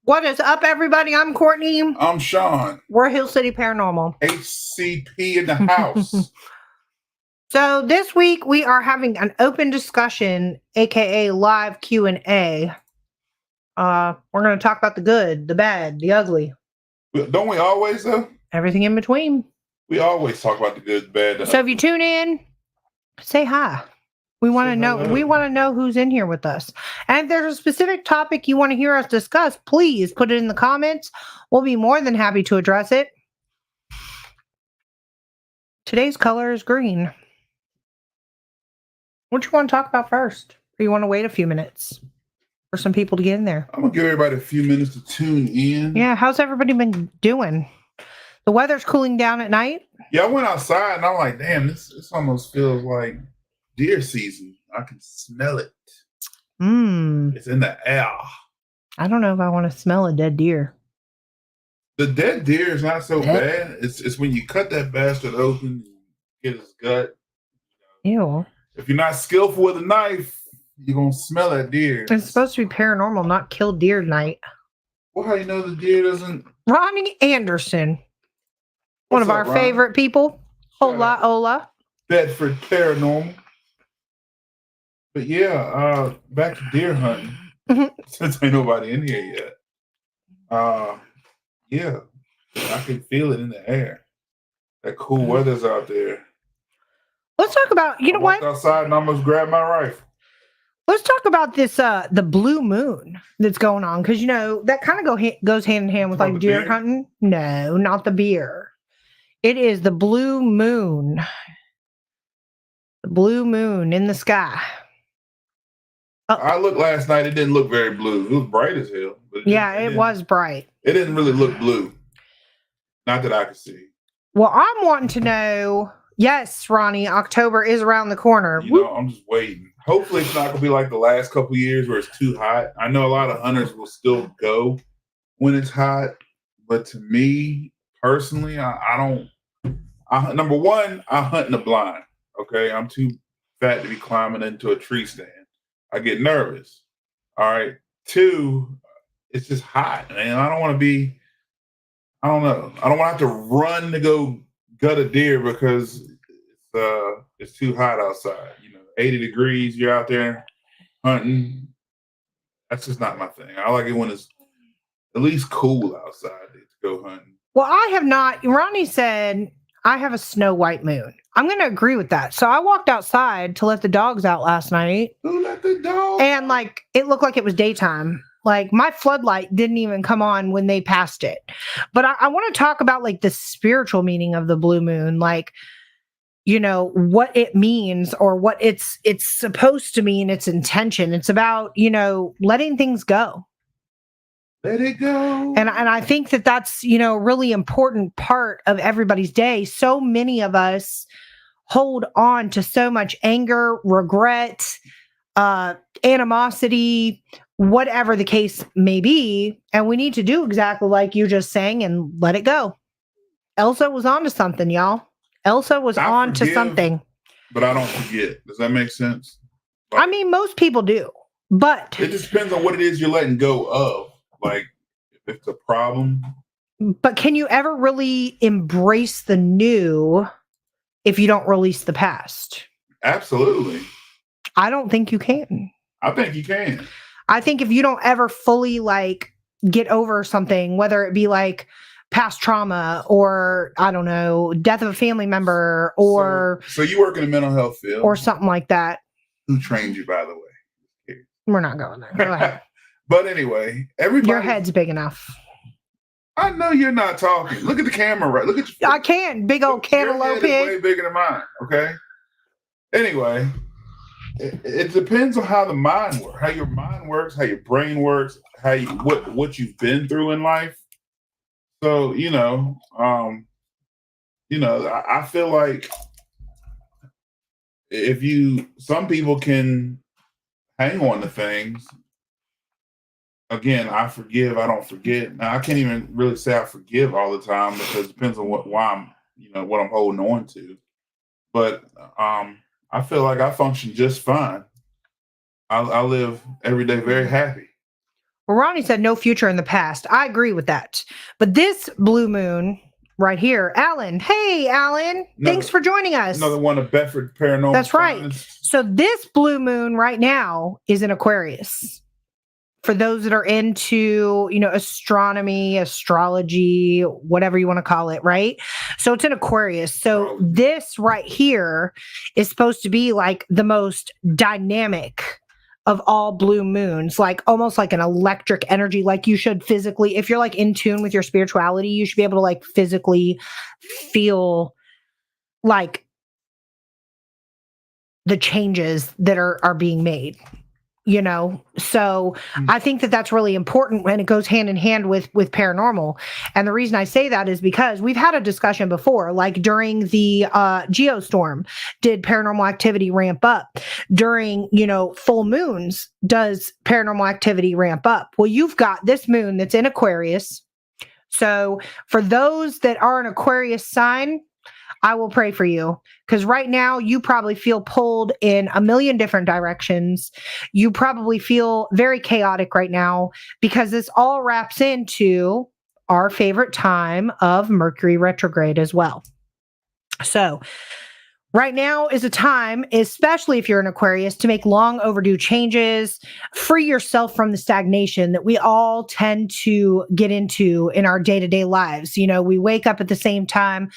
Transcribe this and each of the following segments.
What is up, everybody? I'm Courtney. I'm Sean. We're Hill City Paranormal. HCP in the house. So this week we are having an open discussion, aka live Q&A. We're going to talk about the good, the bad, the ugly. Don't we always, though? Everything in between. We always talk about the good, the bad, the So if you tune in, say hi. We want to know. hello. We want to know who's in here with us. And if there's a specific topic you want to hear us discuss, please put it in the comments. We'll be more than happy to address it. Today's color is green. What do you want to talk about first? Or you want to wait a few minutes for some people to get in there? I'm going to give everybody a few minutes to tune in. Yeah, how's everybody been doing? The weather's cooling down at night. Yeah, I went outside and I'm like, damn, this almost feels like deer season. I can smell it. It's in the air. I don't know if I want to smell a dead deer. The dead deer is not so bad. It's when you cut that bastard open and get his gut. Ew. If you're not skillful with a knife, you're going to smell that deer. It's supposed to be paranormal, not kill deer night. Well, how you know the deer doesn't... Ronnie Anderson. One of our favorite people. Hola. Bedford Paranormal. But yeah, back to deer hunting. Since ain't nobody in here yet. Yeah, I can feel it in the air. That cool weather's out there. Let's talk about, you know what? I walked outside and almost grabbed my rifle. Let's talk about this, the blue moon that's going on. Because, you know, that kind of goes hand in hand with like deer hunting. No, not the beer. It is the blue moon. The blue moon in the sky. I looked last night. It didn't look very blue. It was bright as hell. But it was bright. It didn't really look blue. Not that I could see. Well, I'm wanting to know. Yes, Ronnie, October is around the corner. You know, I'm just waiting. Hopefully it's not going to be like the last couple of years where it's too hot. I know a lot of hunters will still go when it's hot. But to me, personally, I don't. Number one, I hunt in the blind. Okay, I'm too fat to be climbing into a tree stand. I get nervous. All right. Two, it's just hot, man. I don't want to be. I don't know. I don't want to have to run to go gut a deer because it's too hot outside. 80 degrees. You're out there hunting. That's just not my thing. I like it when it's at least cool outside to go hunting. Well, I have not. Ronnie said I have a snow white moon. I'm going to agree with that. So I walked outside to let the dogs out last night. Who let the dogs? And like, it looked like it was daytime. Like my floodlight didn't even come on when they passed it. But I want to talk about like the spiritual meaning of the blue moon. Like, what it means or what it's supposed to mean, its intention. It's about, letting things go. Let it go. And I think that's, a really important part of everybody's day. So many of us hold on to so much anger, regret, animosity, whatever the case may be. And we need to do exactly like you just sang and let it go. Elsa was on to something, y'all. Elsa was on to something. But I don't forget. Does that make sense? Like, I mean, most people do. But it just depends on what it is you're letting go of. Like, if it's a problem. But can you ever really embrace the new if you don't release the past? Absolutely. I don't think you can. I think you can. I think if you don't ever fully like get over something, whether it be like past trauma or I don't know, death of a family member or so you work in the mental health field or something like that. Who trained you, by the way? We're not going there. Go ahead. But anyway, everybody. Your head's big enough. I know you're not talking. Look at the camera, right? Look at your. I can. Big old cantaloupe head. Way bigger than mine. Okay. Anyway, it depends on how the mind works, how your mind works, how your brain works, how you what you've been through in life. So I feel like some people can hang on to things. Again, I forgive, I don't forget. Now I can't even really say I forgive all the time because it depends on what I'm holding on to. But I feel like I function just fine. I live every day very happy. Well, Ronnie said no future in the past. I agree with that. But this blue moon right here, Alan. Hey, Alan. Thanks for joining us. Another one of Bedford Paranormal. That's right. So this blue moon right now is in Aquarius. For those that are into, astronomy, astrology, whatever you want to call it, right? So it's in Aquarius. So this right here is supposed to be like the most dynamic of all blue moons, like almost like an electric energy, like you should physically, if you're like in tune with your spirituality, you should be able to like physically feel like the changes that are being made. So I think that that's really important when it goes hand in hand with paranormal. And the reason I say that is because we've had a discussion before, like during the geostorm, did paranormal activity ramp up? During, full moons, does paranormal activity ramp up? Well, you've got this moon that's in Aquarius. So for those that are an Aquarius sign, I will pray for you, because right now you probably feel pulled in a million different directions. You probably feel very chaotic right now because this all wraps into our favorite time of Mercury retrograde as well. So right now is a time, especially if you're an Aquarius, to make long overdue changes, free yourself from the stagnation that we all tend to get into in our day-to-day lives. We wake up at the same time,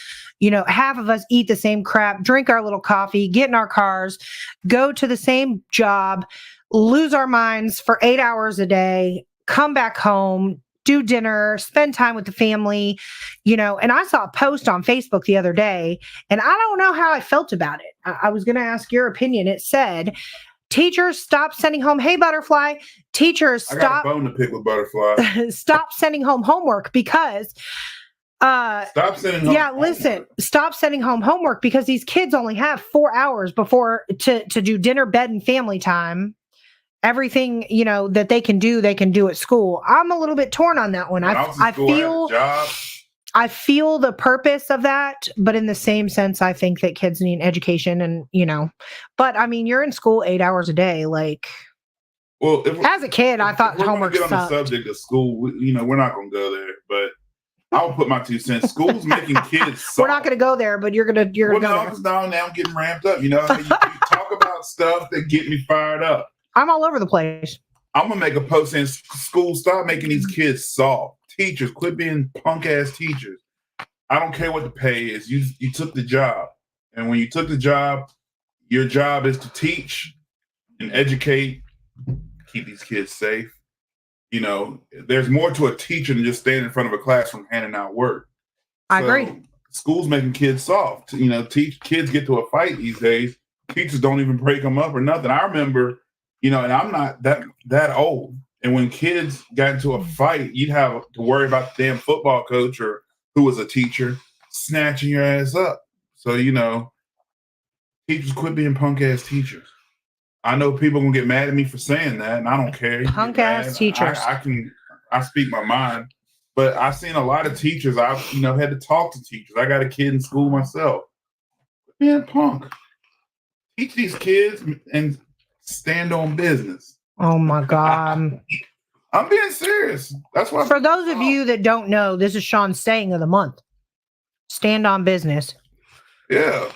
half of us eat the same crap, drink our little coffee, get in our cars, go to the same job, lose our minds for 8 hours a day, come back home, do dinner, spend time with the family, and I saw a post on Facebook the other day, and I don't know how I felt about it. I was going to ask your opinion. It said, teachers, stop sending home, hey, Butterfly, teachers, stop. I got a bone to pick with Butterfly. Stop sending home homework because stop sending home stop sending home homework because these kids only have 4 hours before to do dinner, bed, and family time. Everything, that they can do at school. I'm a little bit torn on that one. I feel the purpose of that, but in the same sense, I think that kids need education and, but I mean, you're in school 8 hours a day. Like, well, as a kid, I thought homework sucked. On the subject of school, we're not going to go there, but I'll put my 2 cents. School's making kids soft. We're not going to go there, but you're going to go there. Now I'm getting ramped up. You talk about stuff that get me fired up. I'm all over the place. I'm going to make a post saying, school, stop making these kids soft. Teachers, quit being punk-ass teachers. I don't care what the pay is. You took the job. And when you took the job, your job is to teach and educate, keep these kids safe. There's more to a teacher than just standing in front of a classroom handing out work. I agree. School's making kids soft. Kids get to a fight these days. Teachers don't even break them up or nothing. I remember, and I'm not that old. And when kids got into a fight, you'd have to worry about the damn football coach or who was a teacher snatching your ass up. So, teachers quit being punk ass teachers. I know people are gonna get mad at me for saying that, and I don't care. Punk ass teachers. I speak my mind, but I've seen a lot of teachers. I've had to talk to teachers. I got a kid in school myself. Man, punk. Teach these kids and stand on business. Oh my God. I'm being serious. That's why. For those of you that don't know, this is Sean's saying of the month. Stand on business. Yeah.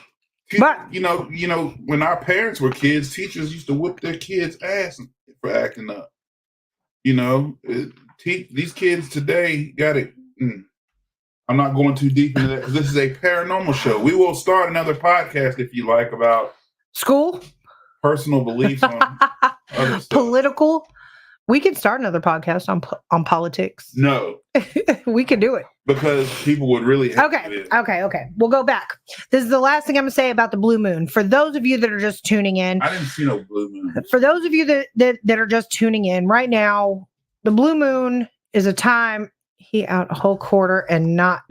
But when our parents were kids, teachers used to whip their kids' ass for acting up. These kids today got it. I'm not going too deep into that because this is a paranormal show. We will start another podcast if you like about school, personal beliefs on other stuff. Political. We can start another podcast on politics. No, we can do it because people would really. Okay. We'll go back. This is the last thing I'm gonna say about the blue moon. For those of you that are just tuning in, I didn't see no blue moon. For those of you that are just tuning in right now, the blue moon is a time he out a whole quarter and not.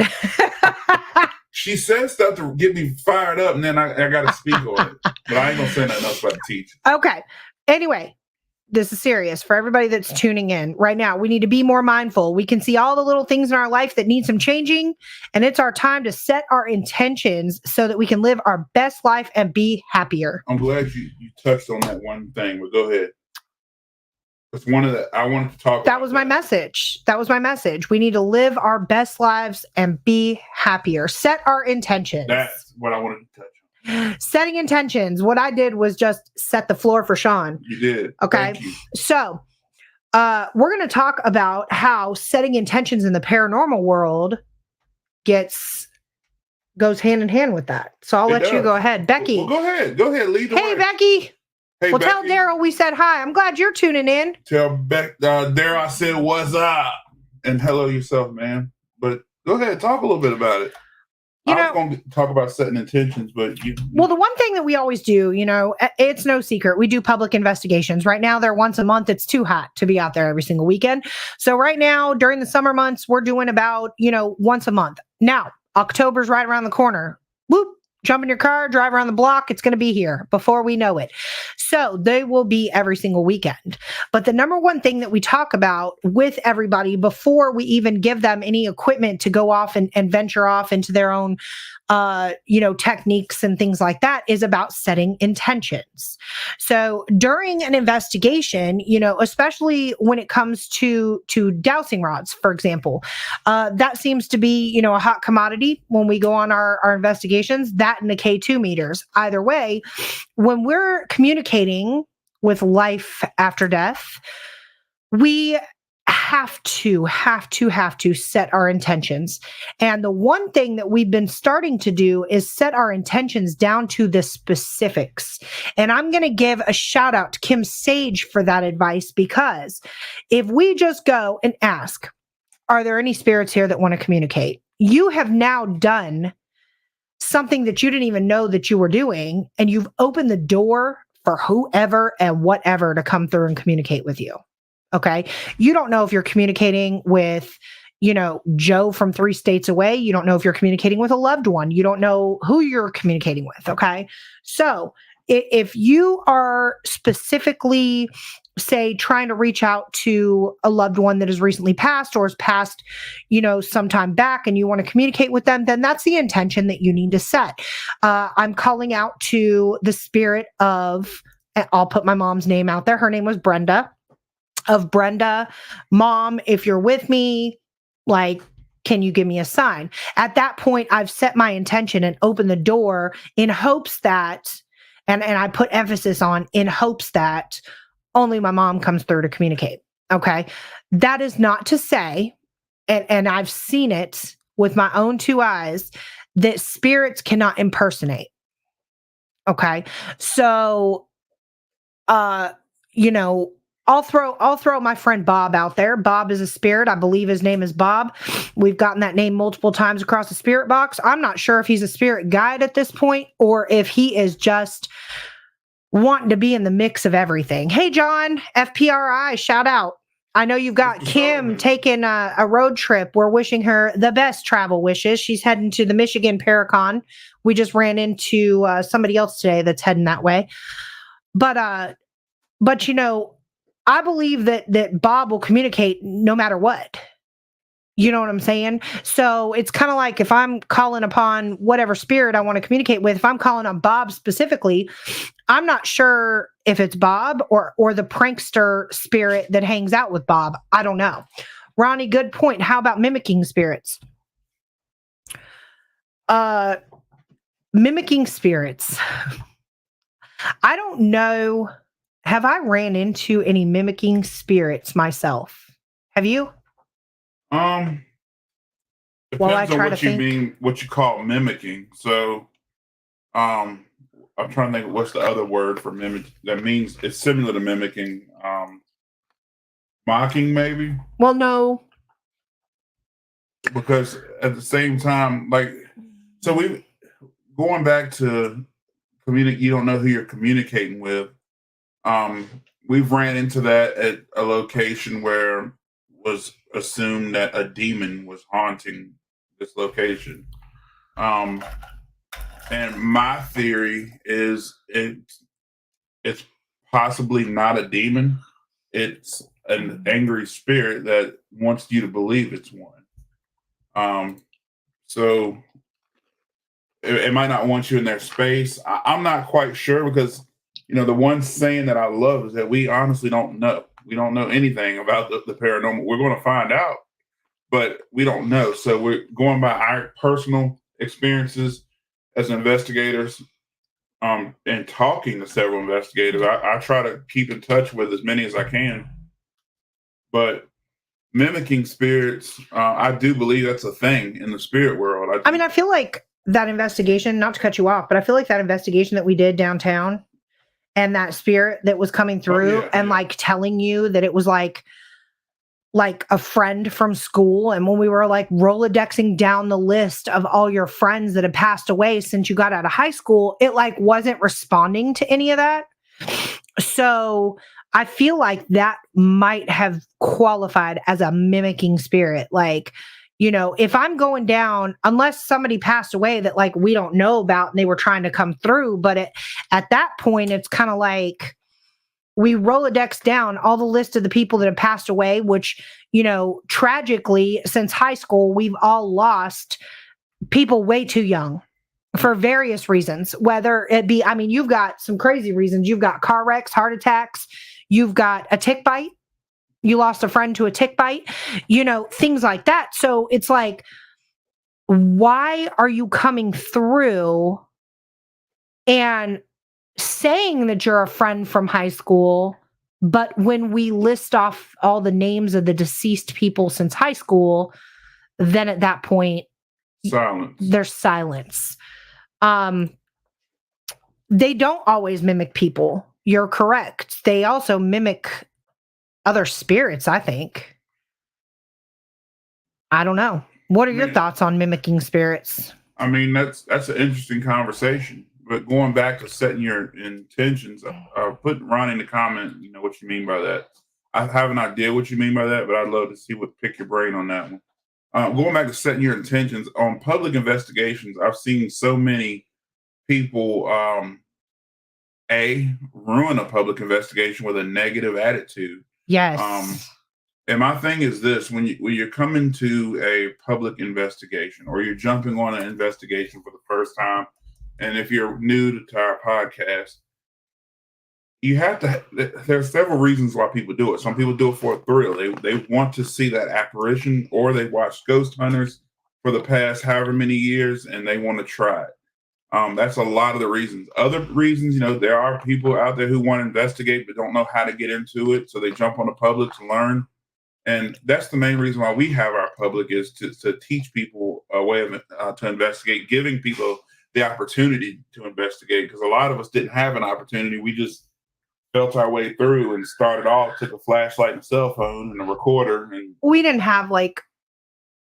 She said stuff to get me fired up, and then I got to speak on it. But I ain't gonna say nothing else about the teacher. Okay. Anyway. This is serious for everybody that's tuning in right now. We need to be more mindful. We can see all the little things in our life that need some changing, and it's our time to set our intentions so that we can live our best life and be happier. I'm glad you touched on that one thing, but go ahead. It's one of the, I wanted to talk That about was my message. That was my message. We need to live our best lives and be happier. Set our intentions. That's what I wanted to touch on. Setting intentions. What I did was just set the floor for Sean. You did. Okay. Thank you. So we're going to talk about how setting intentions in the paranormal world goes hand in hand with that. So I'll let you go ahead. Becky. Well, go ahead. Go ahead. Lead the way. Hey, Becky. Hey, well, Becky. tell Daryl we said hi. I'm glad you're tuning in. Tell Daryl I said what's up and hello yourself, man. But go ahead, talk a little bit about it. I was going to talk about setting intentions, but well, the one thing that we always do, it's no secret. We do public investigations. Right now, they're once a month. It's too hot to be out there every single weekend. So right now, during the summer months, we're doing about, once a month. Now, October's right around the corner. Whoop. Jump in your car, drive around the block. It's going to be here before we know it. So they will be every single weekend. But the number one thing that we talk about with everybody before we even give them any equipment to go off and venture off into their own, techniques and things like that is about setting intentions. So during an investigation, especially when it comes to dowsing rods, for example, that seems to be, a hot commodity when we go on our investigations, that and the K2 meters. Either way, when we're communicating with life after death, we have to set our intentions. And the one thing that we've been starting to do is set our intentions down to the specifics. And I'm going to give a shout out to Kim Sage for that advice, because if we just go and ask, are there any spirits here that want to communicate? You have now done something that you didn't even know that you were doing, and you've opened the door for whoever and whatever to come through and communicate with you. Okay. You don't know if you're communicating with, Joe from 3 states away. You don't know if you're communicating with a loved one. You don't know who you're communicating with. Okay. So if you are specifically, say, trying to reach out to a loved one that has recently passed or has passed, some time back, and you want to communicate with them, then that's the intention that you need to set. I'm calling out to the spirit of, I'll put my mom's name out there. Her name was Brenda. Of Brenda, Mom, if you're with me, can you give me a sign? At that point, I've set my intention and opened the door in hopes that, and I put emphasis on in hopes that only my mom comes through to communicate. Okay. That is not to say, and I've seen it with my own 2 eyes, that spirits cannot impersonate. Okay. So, I'll throw my friend Bob out there. Bob is a spirit. I believe his name is Bob. We've gotten that name multiple times across the spirit box. I'm not sure if he's a spirit guide at this point or if he is just wanting to be in the mix of everything. Hey, John, FPRI, shout out. I know you've got Kim taking a road trip. We're wishing her the best travel wishes. She's heading to the Michigan Paracon. We just ran into somebody else today that's heading that way. But I believe that Bob will communicate no matter what. You know what I'm saying? So it's kind of like if I'm calling upon whatever spirit I want to communicate with, if I'm calling on Bob specifically, I'm not sure if it's Bob or the prankster spirit that hangs out with Bob. I don't know. Ronnie, good point. How about mimicking spirits? Mimicking spirits. I don't know. Have I ran into any mimicking spirits myself? Have you? Depends on what you mean, what you call mimicking. So, I'm trying to think what's the other word for mimic that means it's similar to mimicking. Mocking, maybe? Well, no. Because at the same time, we going back to you don't know who you're communicating with. We've ran into that at a location where it was assumed that a demon was haunting this location. And my theory is it's possibly not a demon. It's an angry spirit that wants you to believe it's one. So it might not want you in their space. I'm not quite sure because the one saying that I love is that we honestly don't know. We don't know anything about the paranormal. We're going to find out, but we don't know. So we're going by our personal experiences as investigators, and talking to several investigators. I try to keep in touch with as many as I can, but mimicking spirits, I do believe that's a thing in the spirit world. I mean, I feel like that investigation, not to cut you off, but I feel like that investigation that we did downtown and that spirit that was coming through and like telling you that it was like a friend from school. And when we were like Rolodexing down the list of all your friends that had passed away since you got out of high school, it like wasn't responding to any of that. So I feel like that might have qualified as a mimicking spirit. Like, you know, if I'm going down, unless somebody passed away that like we don't know about and they were trying to come through, but at that point, it's kind of like we Rolodex down all the list of the people that have passed away, which, you know, tragically, since high school, we've all lost people way too young for various reasons, whether it be, I mean, you've got some crazy reasons. You've got car wrecks, heart attacks, you've got a tick bite. You lost a friend to a tick bite, you know, things like that. So it's like, why are you coming through and saying that you're a friend from high school, but when we list off all the names of the deceased people since high school, then at that point, there's silence. They don't always mimic people. You're correct. They also mimic other spirits, I think. I don't know. What are your thoughts on mimicking spirits? I mean, that's an interesting conversation. But going back to setting your intentions, put Ron in the comment, you know, what you mean by that. I have an idea what you mean by that, but I'd love to pick your brain on that one. Going back to setting your intentions on public investigations, I've seen so many people ruin a public investigation with a negative attitude. Yes. And my thing is this: when you're coming to a public investigation or you're jumping on an investigation for the first time, and if you're new to our podcast, you have to. There's several reasons why people do it. Some people do it for a thrill. They want to see that apparition, or they watch ghost hunters for the past however many years, and they want to try it. That's a lot of the reasons. Other reasons, you know, there are people out there who want to investigate but don't know how to get into it, so they jump on the public to learn. And that's the main reason why we have our public, is to teach people a way of to investigate, giving people the opportunity to investigate. Because a lot of us didn't have an opportunity. We just felt our way through and started off, took a flashlight and a cell phone and a recorder. And we didn't have like,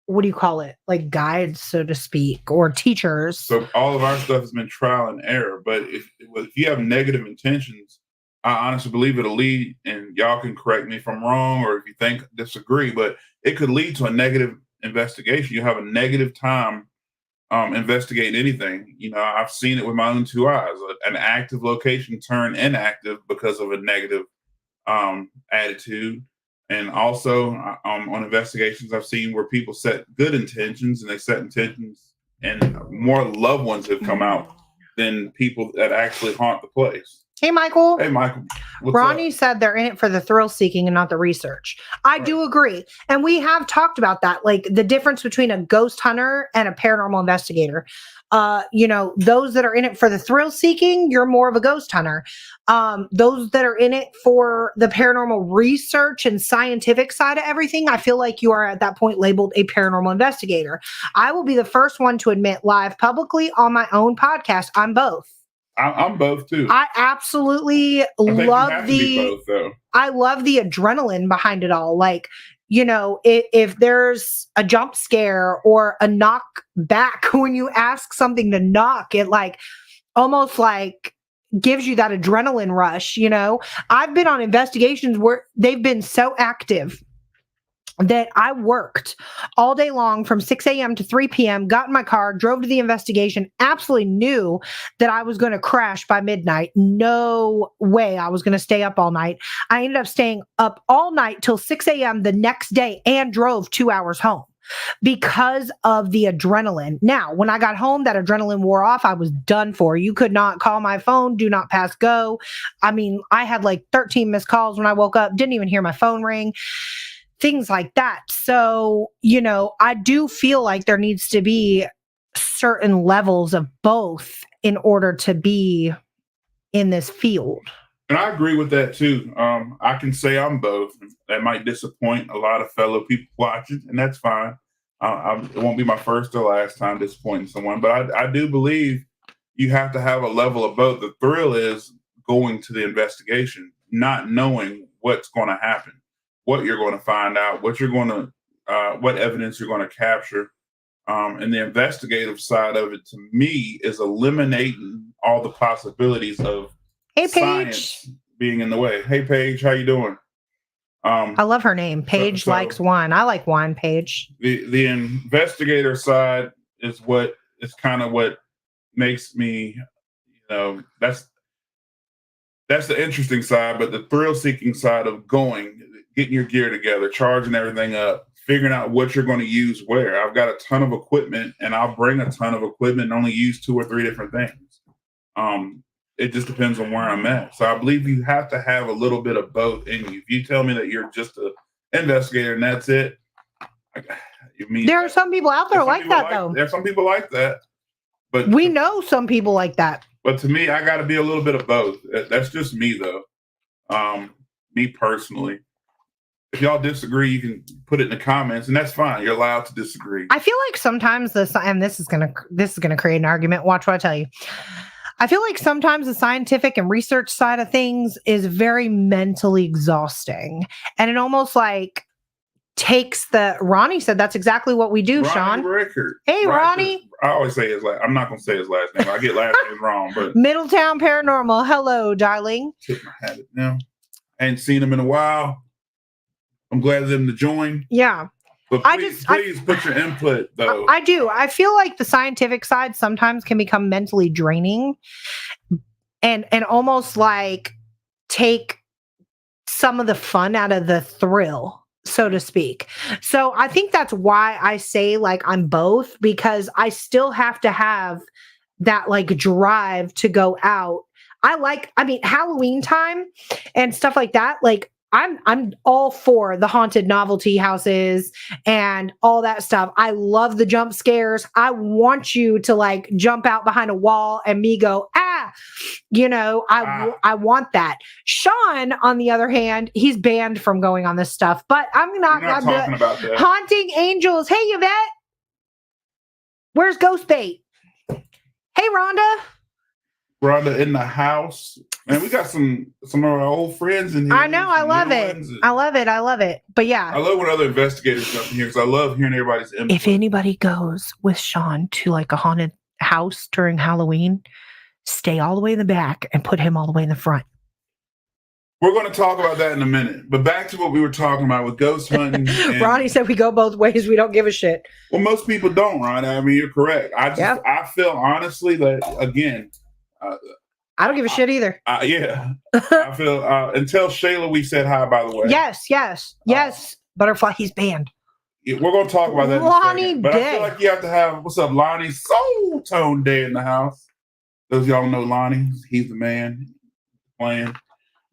what do you call it? Like guides, so to speak, or teachers. So all of our stuff has been trial and error. But if you have negative intentions, I honestly believe it'll lead, and y'all can correct me if I'm wrong or if you disagree, but it could lead to a negative investigation. You have a negative time investigating anything. You know, I've seen it with my own two eyes. An active location turn inactive because of a negative attitude. And also on investigations, I've seen where people set good intentions, and they set intentions, and more loved ones have come out than people that actually haunt the place. Hey, Michael. Hey, Michael. Ronnie said they're in it for the thrill seeking and not the research. I do agree. And we have talked about that, like the difference between a ghost hunter and a paranormal investigator. You know, those that are in it for the thrill seeking, you're more of a ghost hunter. Those that are in it for the paranormal research and scientific side of everything, I feel like you are at that point labeled a paranormal investigator. I will be the first one to admit live publicly on my own podcast, I'm both. I'm both too. I absolutely love I love the adrenaline behind it all. Like, you know, if there's a jump scare or a knock back when you ask something to knock, it like almost like gives you that adrenaline rush. You know, I've been on investigations where they've been so active that I worked all day long from 6 a.m. to 3 p.m., got in my car, drove to the investigation, absolutely knew that I was going to crash by midnight. No way I was going to stay up all night. I ended up staying up all night till 6 a.m. the next day and drove 2 hours home. because of the adrenaline. Now, when I got home, that adrenaline wore off. I was done for. You could not call my phone, do not pass go. I mean, I had like 13 missed calls when I woke up, didn't even hear my phone ring, things like that. So, I do feel like there needs to be certain levels of both in order to be in this field. And I agree with that too. I can say I'm both. That might disappoint a lot of fellow people watching, and that's fine. It won't be my first or last time disappointing someone, but I do believe you have to have a level of both. The thrill is going to the investigation, not knowing what's going to happen, what you're going to find out, what evidence you're going to capture. And the investigative side of it, to me, is eliminating all the possibilities of science being in the way. Hey, Paige, how you doing? I love her name. Paige likes wine. I like wine, Paige. The investigator side is kind of what makes me, that's the interesting side. But the thrill-seeking side of getting your gear together, charging everything up, figuring out what you're going to use where. I've got a ton of equipment, and I'll bring a ton of equipment and only use 2 or 3 different things. It just depends on where I'm at. So I believe you have to have a little bit of both in you. If you tell me that you're just an investigator and that's it, there are some people out there like that, though. There are some people like that. But we know some people like that. But to me, I got to be a little bit of both. That's just me, though. Me personally. If y'all disagree, you can put it in the comments, and that's fine. You're allowed to disagree. I feel like sometimes and this is gonna create an argument. Watch what I tell you. I feel like sometimes the scientific and research side of things is very mentally exhausting, and it almost like takes Ronnie said that's exactly what we do, Ronnie Sean. Rickard. Hey, Ronnie. I always say his last. I'm not gonna say his last name. I get last names wrong, but Middletown Paranormal. Hello, darling. Tip my hat now. I ain't seen him in a while. I'm glad of them to join. Yeah. But please put your input, though. I do. I feel like the scientific side sometimes can become mentally draining and almost like take some of the fun out of the thrill, so to speak. So I think that's why I say like I'm both, because I still have to have that like drive to go out. Halloween time and stuff like that. Like I'm all for the haunted novelty houses and all that stuff. I love the jump scares. I want you to like jump out behind a wall and me go, I want that. Sean, on the other hand, he's banned from going on this stuff, but I'm not talking about that. Haunting angels. Hey, Yvette, where's Ghost Bait? Hey, Rhonda in the house. Man, we got some of our old friends in here. I know. I love it. I love it. But yeah. I love when other investigators come in here because I love hearing everybody's input. If anybody goes with Sean to like a haunted house during Halloween, stay all the way in the back and put him all the way in the front. We're going to talk about that in a minute. But back to what we were talking about with ghost hunting. Ronnie said we go both ways. We don't give a shit. Well, most people don't, Ronnie. I mean, you're correct. I feel honestly that, again, I don't give a shit either. Yeah. I feel, and tell Shayla we said hi, by the way. Yes. Butterfly, he's banned. Yeah, we're going to talk about that Lonnie in a second. But I feel like you have to have, what's up, Lonnie? Soul Tone Day in the house. Those of y'all know Lonnie. He's the man playing.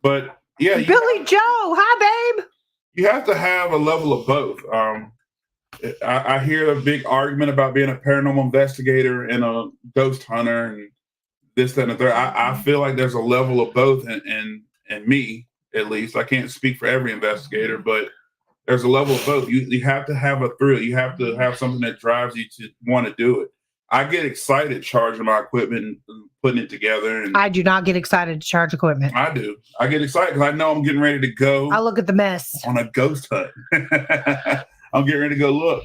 But yeah. Billy Joe. Hi, babe. You have to have a level of both. I hear a big argument about being a paranormal investigator and a ghost hunter and this, that, and the third. I feel like there's a level of both in me, at least. I can't speak for every investigator, but there's a level of both. You have to have a thrill. You have to have something that drives you to want to do it. I get excited charging my equipment and putting it together. And I do not get excited to charge equipment. I do. I get excited because I know I'm getting ready to go. I look at the mess. On a ghost hunt. I'm getting ready to go look.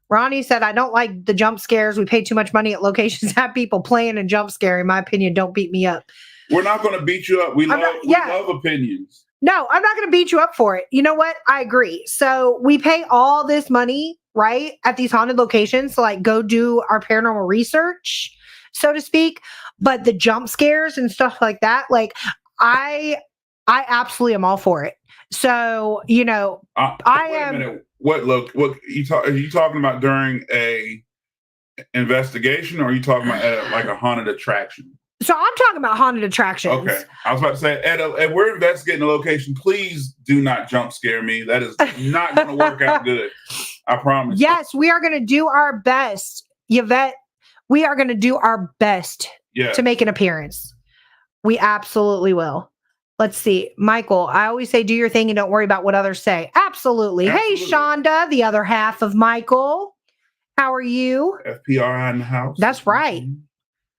Ronnie said, I don't like the jump scares. We pay too much money at locations to have people playing and jump scare. In my opinion, don't beat me up. We're not going to beat you up. We love opinions. No, I'm not going to beat you up for it. You know what? I agree. So we pay all this money, right, at these haunted locations to like go do our paranormal research, so to speak. But the jump scares and stuff like that, like I absolutely am all for it. So, I am. Minute. What look? What you talk? Are you talking about during a investigation, or are you talking about at like a haunted attraction? So I'm talking about haunted attractions. Okay, I was about to say, if we're investigating a location, please do not jump scare me. That is not going to work out good. I promise. Yes, we are going to do our best, Yvette. We are going to do our best to make an appearance. We absolutely will. Let's see. Michael, I always say do your thing and don't worry about what others say. Absolutely. Hey, Shonda, the other half of Michael. How are you? FPRI in the house. That's right.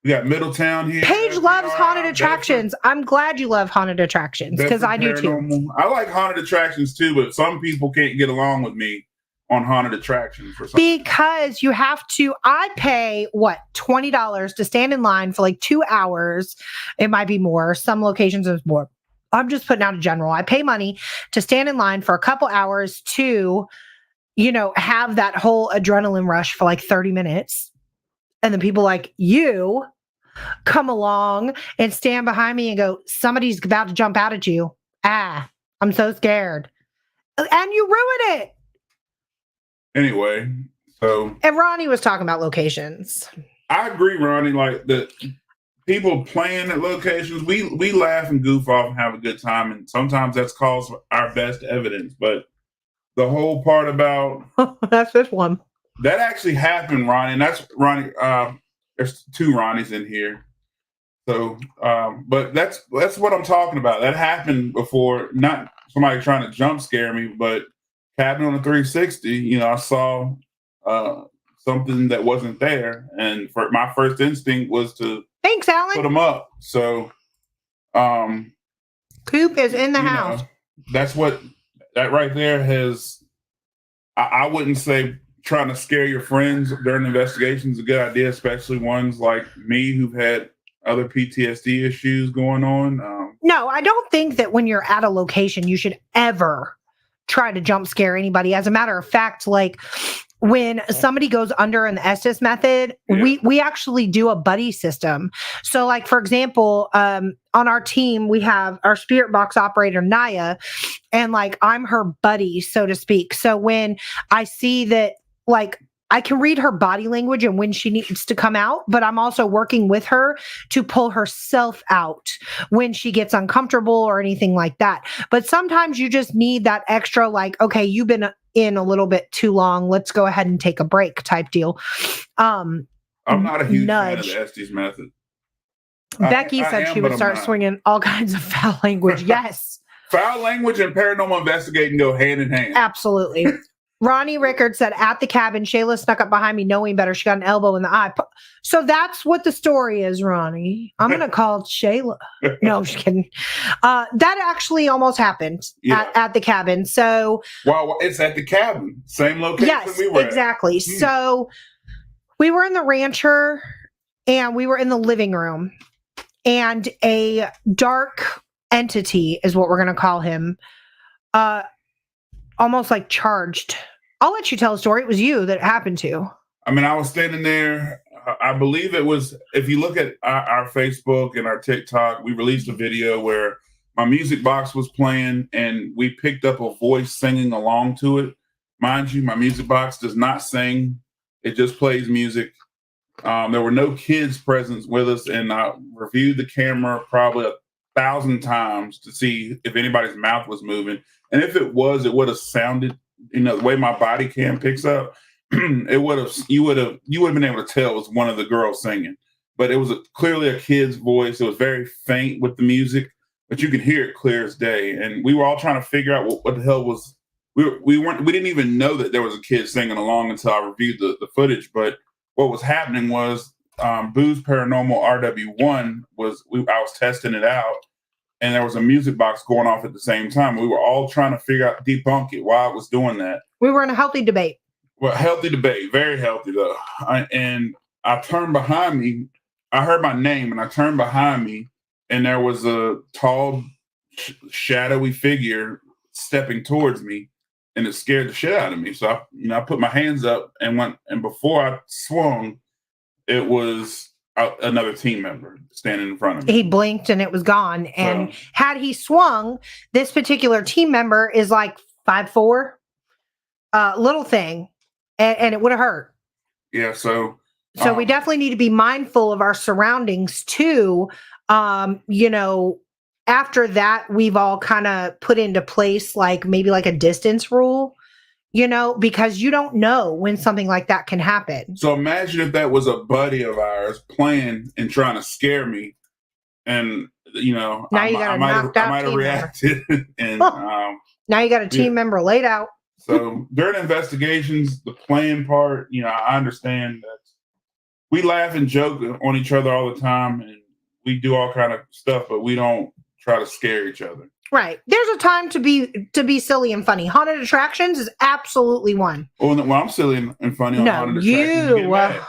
We got Middletown here. Paige loves haunted attractions. I'm glad you love haunted attractions because I do too. I like haunted attractions too, but some people can't get along with me on haunted attractions for something. Because you have to, I pay what, $20 to stand in line for like 2 hours. It might be more. Some locations is more. I'm just putting out a general. I pay money to stand in line for a couple hours to, have that whole adrenaline rush for like 30 minutes. And then people like you come along and stand behind me and go, somebody's about to jump out at you. I'm so scared. And you ruin it. Anyway, so. And Ronnie was talking about locations. I agree, Ronnie. Like the people playing at locations, we laugh and goof off and have a good time. And sometimes that's called our best evidence. But the whole part about. That's this one. That actually happened, Ronnie, and that's Ronnie. There's 2 Ronnies in here, so but that's what I'm talking about. That happened before, not somebody trying to jump scare me, but happened on a 360. I saw something that wasn't there, and my first instinct was to thanks, Alan, put them up. So, Coop is in the house. That's what that right there has. I wouldn't say. Trying to scare your friends during investigations is a good idea, especially ones like me who've had other PTSD issues going on. No, I don't think that when you're at a location, you should ever try to jump scare anybody. As a matter of fact, like when somebody goes under in the Estes method, we actually do a buddy system. So like, for example, on our team, we have our spirit box operator, Naya, and like, I'm her buddy, so to speak. So when I see that, like, I can read her body language and when she needs to come out, but I'm also working with her to pull herself out when she gets uncomfortable or anything like that. But sometimes you just need that extra, like, okay, you've been in a little bit too long. Let's go ahead and take a break type deal. I'm not a huge fan of the Estes method. Becky said she would start swinging all kinds of foul language. Yes. Foul language and paranormal investigating go hand in hand. Absolutely. Ronnie Rickard said, at the cabin, Shayla snuck up behind me knowing better. She got an elbow in the eye. So that's what the story is, Ronnie. I'm going to call Shayla. No, I'm just kidding. That actually almost happened at the cabin. So, well, it's at the cabin. Same location we were exactly. At. So we were in the rancher and we were in the living room. And a dark entity is what we're going to call him. Almost like charged. I'll let you tell a story. It was you that it happened to. I mean, I was standing there. I believe it was, if you look at our Facebook and our TikTok, we released a video where my music box was playing and we picked up a voice singing along to it. Mind you, my music box does not sing. It just plays music. There were no kids present with us, and I reviewed the camera probably 1,000 times to see if anybody's mouth was moving. And if it was, it would have sounded, the way my body cam picks up, you would have been able to tell it was one of the girls singing. But it was clearly a kid's voice. It was very faint with the music, but you could hear it clear as day. And we were all trying to figure out what the hell was. We didn't even know that there was a kid singing along until I reviewed the footage. But what was happening was Boo's Paranormal RW1 I was testing it out. And there was a music box going off at the same time. We were all trying to debunk it while it was doing that. We were in a healthy debate. Well, healthy debate, very healthy though. And I turned behind me. I heard my name, and I turned behind me, and there was a tall, shadowy figure stepping towards me, and it scared the shit out of me. So I put my hands up and went. And before I swung, it was another team member standing in front of me. He blinked and it was gone. And had he swung, this particular team member is like 5'4", little thing, and it would have hurt. Yeah. So we definitely need to be mindful of our surroundings too. After that, we've all kind of put into place like maybe like a distance rule, because you don't know when something like that can happen. So imagine if that was a buddy of ours playing and trying to scare me, and now you got a knocked out I might have team reacted, and now you got a team member laid out. So during investigations, the playing part, I understand that we laugh and joke on each other all the time, and we do all kind of stuff, but we don't try to scare each other. Right. There's a time to be silly and funny. Haunted attractions is absolutely one. Well, I'm silly and funny on haunted attractions. You get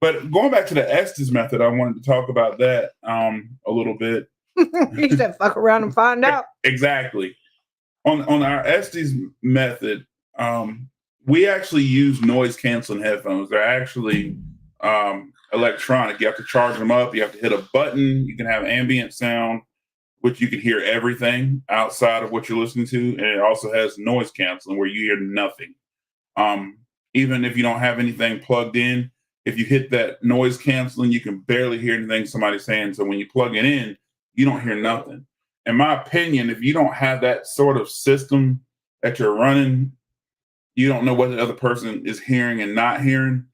But going back to the Estes method, I wanted to talk about that a little bit. You said fuck around and find out. Exactly. On our Estes method, we actually use noise canceling headphones. They're actually electronic. You have to charge them up. You have to hit a button. You can have ambient sound, which you can hear everything outside of what you're listening to. And it also has noise canceling where you hear nothing. Even if you don't have anything plugged in, if you hit that noise canceling, you can barely hear anything somebody's saying. So when you plug it in, you don't hear nothing. In my opinion, if you don't have that sort of system that you're running, you don't know what the other person is hearing and not hearing.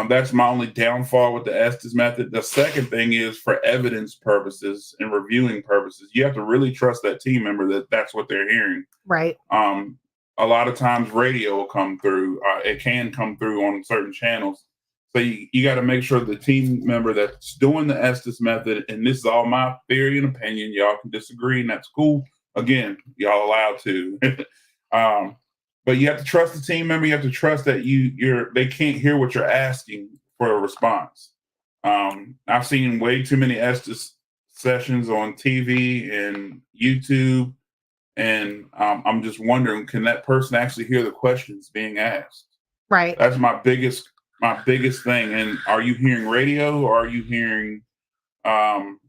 That's my only downfall with the Estes method. The second thing is for evidence purposes and reviewing purposes, you have to really trust that team member that that's what they're hearing. Right. A lot of times radio will come through. It can come through on certain channels. So you got to make sure the team member that's doing the Estes method, and this is all my theory and opinion, y'all can disagree, and that's cool. Again, y'all allowed to. But you have to trust the team member. You have to trust that they can't hear what you're asking for a response. I've seen way too many Estes sessions on TV and YouTube, and I'm just wondering, can that person actually hear the questions being asked? Right. That's my biggest thing. And are you hearing radio, or are you hearing an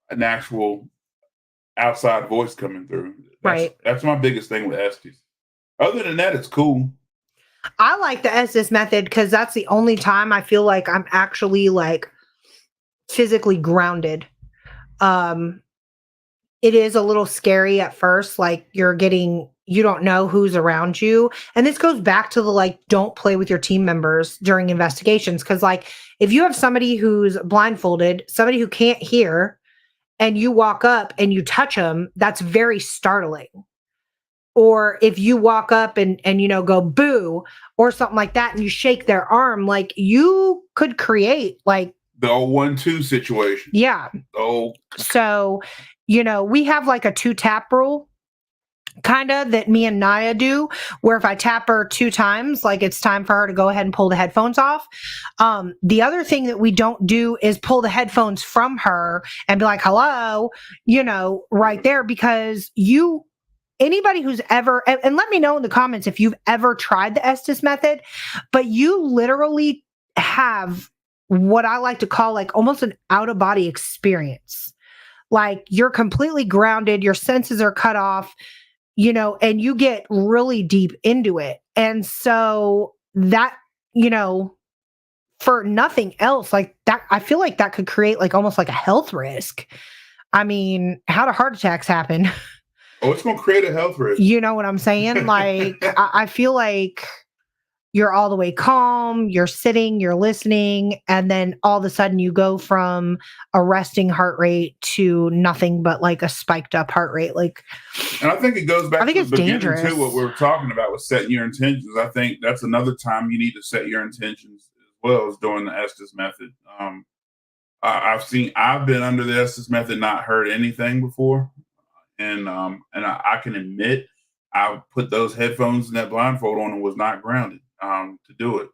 actual outside voice coming through? That's my biggest thing with Estes. Other than that, it's cool. I like the Estes method because that's the only time I feel like I'm actually like physically grounded. It is a little scary at first, like you don't know who's around you. And this goes back to the like, don't play with your team members during investigations. Cause like if you have somebody who's blindfolded, somebody who can't hear, and you walk up and you touch them, that's very startling. Or if you walk up and go boo or something like that, and you shake their arm, like you could create like the old 1-2 situation. Yeah. So, we have like a 2-tap rule kind of that me and Naya do, where if I tap her 2 times, like it's time for her to go ahead and pull the headphones off. The other thing that we don't do is pull the headphones from her and be like, hello, right there, because anybody who's ever, and let me know in the comments if you've ever tried the Estes method, but you literally have what I like to call like almost an out-of-body experience. Like you're completely grounded, your senses are cut off, and you get really deep into it. And so that, for nothing else, like that, I feel like that could create like almost like a health risk. I mean, how do heart attacks happen? Oh, it's going to create a health risk. You know what I'm saying? Like, I feel like you're all the way calm, you're sitting, you're listening, and then all of a sudden you go from a resting heart rate to nothing but like a spiked up heart rate. Like, and I think it goes back to the beginning dangerous. too, what we were talking about with setting your intentions. I think that's another time you need to set your intentions as well as doing the Estes method. I've been under the Estes method, not heard anything before. And I can admit I put those headphones and that blindfold on and was not grounded to do it.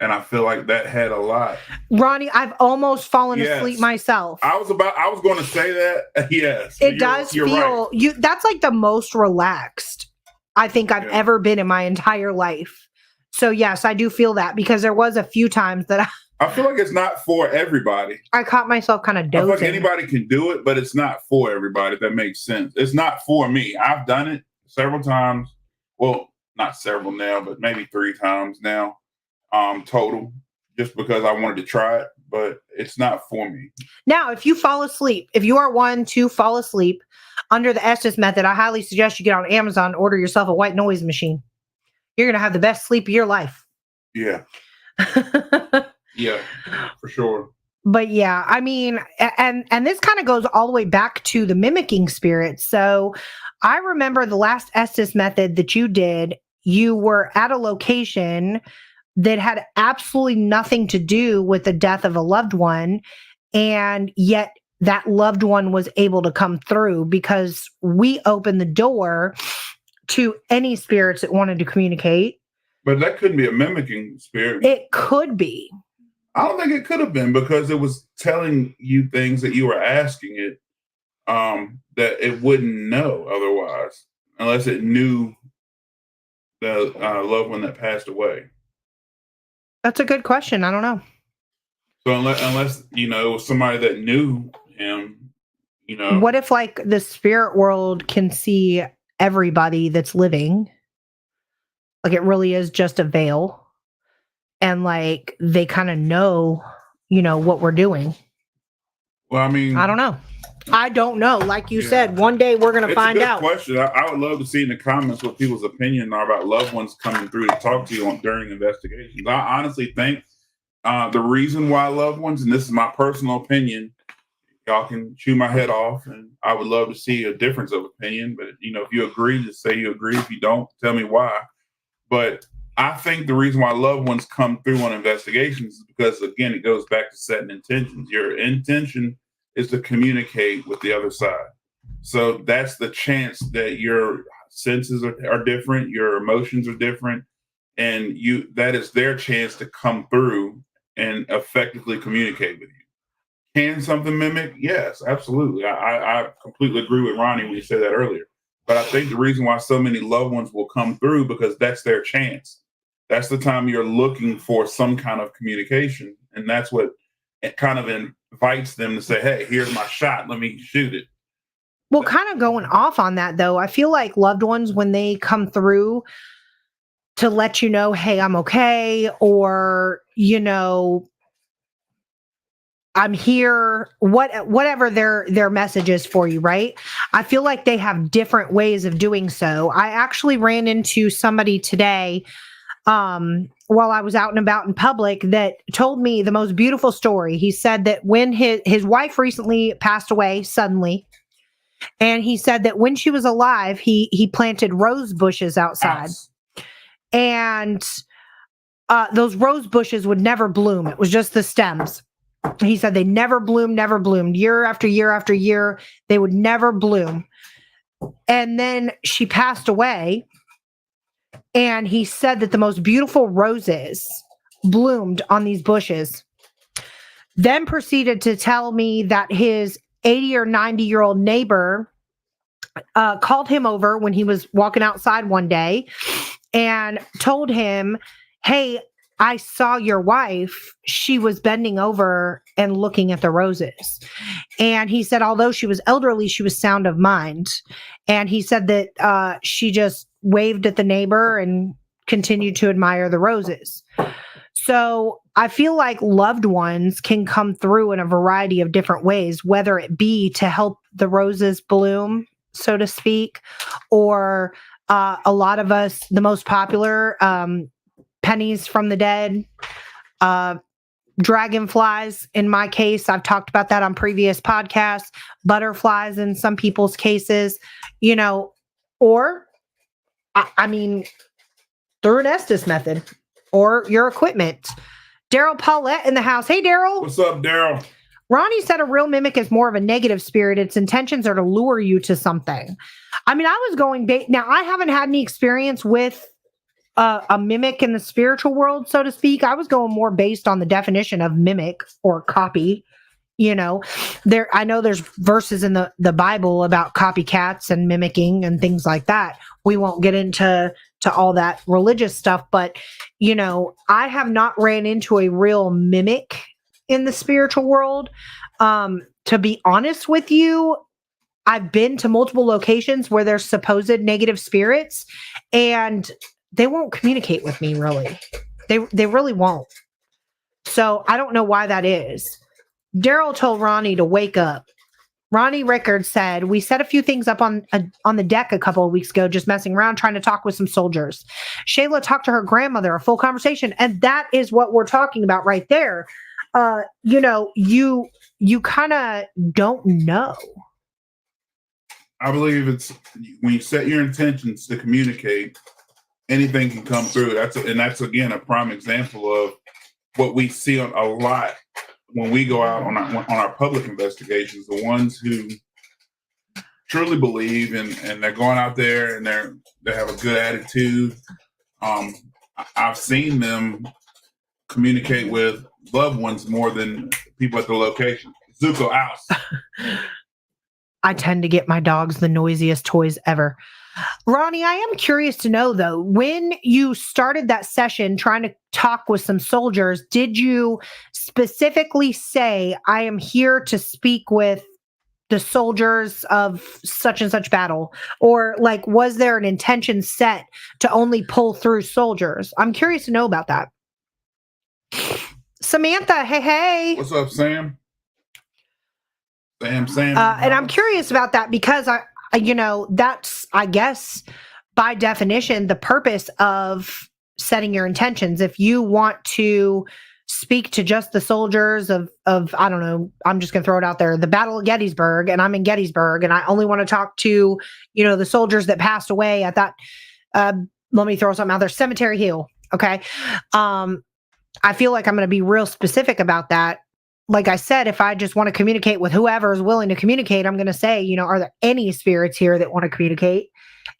And I feel like that had a lot. Ronnie, I've almost fallen asleep myself. I was going to say that. Yes. It does feel right. That's like the most relaxed I think I've ever been in my entire life. So yes, I do feel that, because there was a few times that I feel like it's not for everybody. I caught myself kind of dozing. I feel like anybody can do it, but it's not for everybody, if that makes sense. It's not for me. I've done it several times. Well, not several now, but maybe 3 times now, total, just because I wanted to try it, but it's not for me. Now, if you fall asleep, if you are one to fall asleep under the Estes method, I highly suggest you get on Amazon and order yourself a white noise machine. You're going to have the best sleep of your life. Yeah. Yeah, for sure. But yeah, I mean, and this kind of goes all the way back to the mimicking spirits. So I remember the last Estes method that you did, you were at a location that had absolutely nothing to do with the death of a loved one. And yet that loved one was able to come through because we opened the door to any spirits that wanted to communicate. But that couldn't be a mimicking spirit. It could be. I don't think it could have been because it was telling you things that you were asking it that it wouldn't know otherwise, unless it knew the loved one that passed away. That's a good question. I don't know. So unless it was somebody that knew him, What if like the spirit world can see everybody that's living? Like it really is just a veil. And like they kind of know, what we're doing. Well, I mean, I don't know. Like you said, one day we're going to find out. Question. I would love to see in the comments what people's opinion are about loved ones coming through to talk to you during investigations. I honestly think the reason why loved ones, and this is my personal opinion, y'all can chew my head off, and I would love to see a difference of opinion. But if you agree, just say you agree. If you don't, tell me why. But I think the reason why loved ones come through on investigations is because, again, it goes back to setting intentions. Your intention is to communicate with the other side. So that's the chance that your senses are different, your emotions are different, and that is their chance to come through and effectively communicate with you. Can something mimic? Yes, absolutely. I completely agree with Ronnie when he said that earlier. But I think the reason why so many loved ones will come through because that's their chance. That's the time you're looking for some kind of communication. And that's what it kind of invites them to say, hey, here's my shot. Let me shoot it. Well, kind of going off on that, though, I feel like loved ones, when they come through to let you know, hey, I'm okay, or, I'm here, whatever their message is for you, right? I feel like they have different ways of doing so. I actually ran into somebody today while I was out and about in public that told me the most beautiful story. He said that when his wife recently passed away suddenly, and he said that when she was alive, he planted rose bushes outside. House. And those rose bushes would never bloom. It was just the stems. He said they never bloomed. Year after year after year, they would never bloom. And then she passed away. And he said that the most beautiful roses bloomed on these bushes. Then proceeded to tell me that his 80 or 90-year-old neighbor called him over when he was walking outside one day and told him, hey, I saw your wife. She was bending over and looking at the roses. And he said, although she was elderly, she was sound of mind. And he said that she just waved at the neighbor and continued to admire the roses. So I feel like loved ones can come through in a variety of different ways, whether it be to help the roses bloom, so to speak, or a lot of us, the most popular, pennies from the dead, dragonflies. In my case, I've talked about that on previous podcasts, butterflies in some people's cases, or I mean, through an Estes method or your equipment. Daryl Paulette in the house. Hey, Daryl. What's up, Daryl? Ronnie said a real mimic is more of a negative spirit. Its intentions are to lure you to something. I mean, I was going now. I haven't had any experience with a mimic in the spiritual world, so to speak. I was going more based on the definition of mimic or copy. I know there's verses in the Bible about copycats and mimicking and things like that. We won't get into all that religious stuff, but I have not ran into a real mimic in the spiritual world. To be honest with you, I've been to multiple locations where there's supposed negative spirits, and they won't communicate with me really. They really won't. So I don't know why that is. Daryl told Ronnie to wake up. Ronnie Rickard said, we set a few things up on the deck a couple of weeks ago, just messing around, trying to talk with some soldiers. Shayla talked to her grandmother, a full conversation. And that is what we're talking about right there. You kind of don't know. I believe it's when you set your intentions to communicate, anything can come through. That's again a prime example of what we see on a lot when we go out on our public investigations. The ones who truly believe and they're going out there and they have a good attitude. I've seen them communicate with loved ones more than people at the location. Zuko House. I tend to get my dogs the noisiest toys ever. Ronnie, I am curious to know, though, when you started that session trying to talk with some soldiers, did you specifically say, I am here to speak with the soldiers of such and such battle? Or like, was there an intention set to only pull through soldiers? I'm curious to know about that. Samantha, hey. What's up, Sam? Sam. And I'm curious about that because that's, I guess, by definition, the purpose of setting your intentions. If you want to speak to just the soldiers of I don't know, I'm just going to throw it out there, the Battle of Gettysburg, and I'm in Gettysburg, and I only want to talk to, the soldiers that passed away at that, let me throw something out there, Cemetery Hill. Okay. I feel like I'm going to be real specific about that. Like I said, if I just want to communicate with whoever is willing to communicate, I'm going to say, are there any spirits here that want to communicate?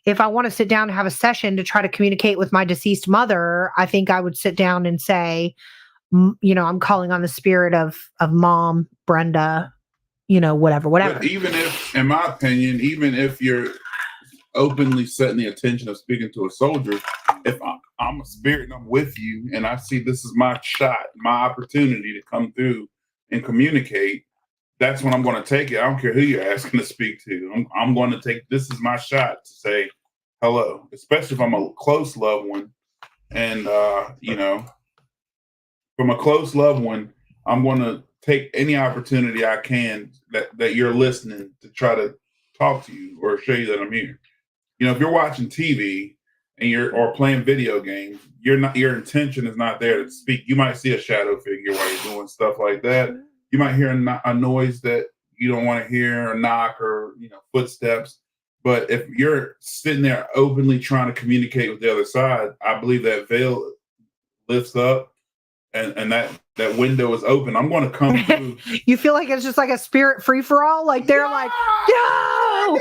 If I want to sit down and have a session to try to communicate with my deceased mother, I think I would sit down and say, I'm calling on the spirit of Mom, Brenda, whatever. But even if, in my opinion, even if you're openly setting the intention of speaking to a soldier, if I'm a spirit and I'm with you and I see this is my shot, my opportunity to come through and communicate, that's when I'm going to take it. I don't care who you're asking to speak to. I'm going to take, this is my shot to say hello, especially if I'm a close loved one. And, from a close loved one, I'm going to take any opportunity I can that you're listening to try to talk to you or show you that I'm here. If you're watching TV and or playing video games, your intention is not there to speak. You might see a shadow figure while you're doing stuff like that. You might hear a noise that you don't want to hear, a knock or footsteps. But if you're sitting there openly trying to communicate with the other side, I believe that veil lifts up and that window is open. I'm going to come through. You feel like it's just like a spirit free for all. Like they're like, yo,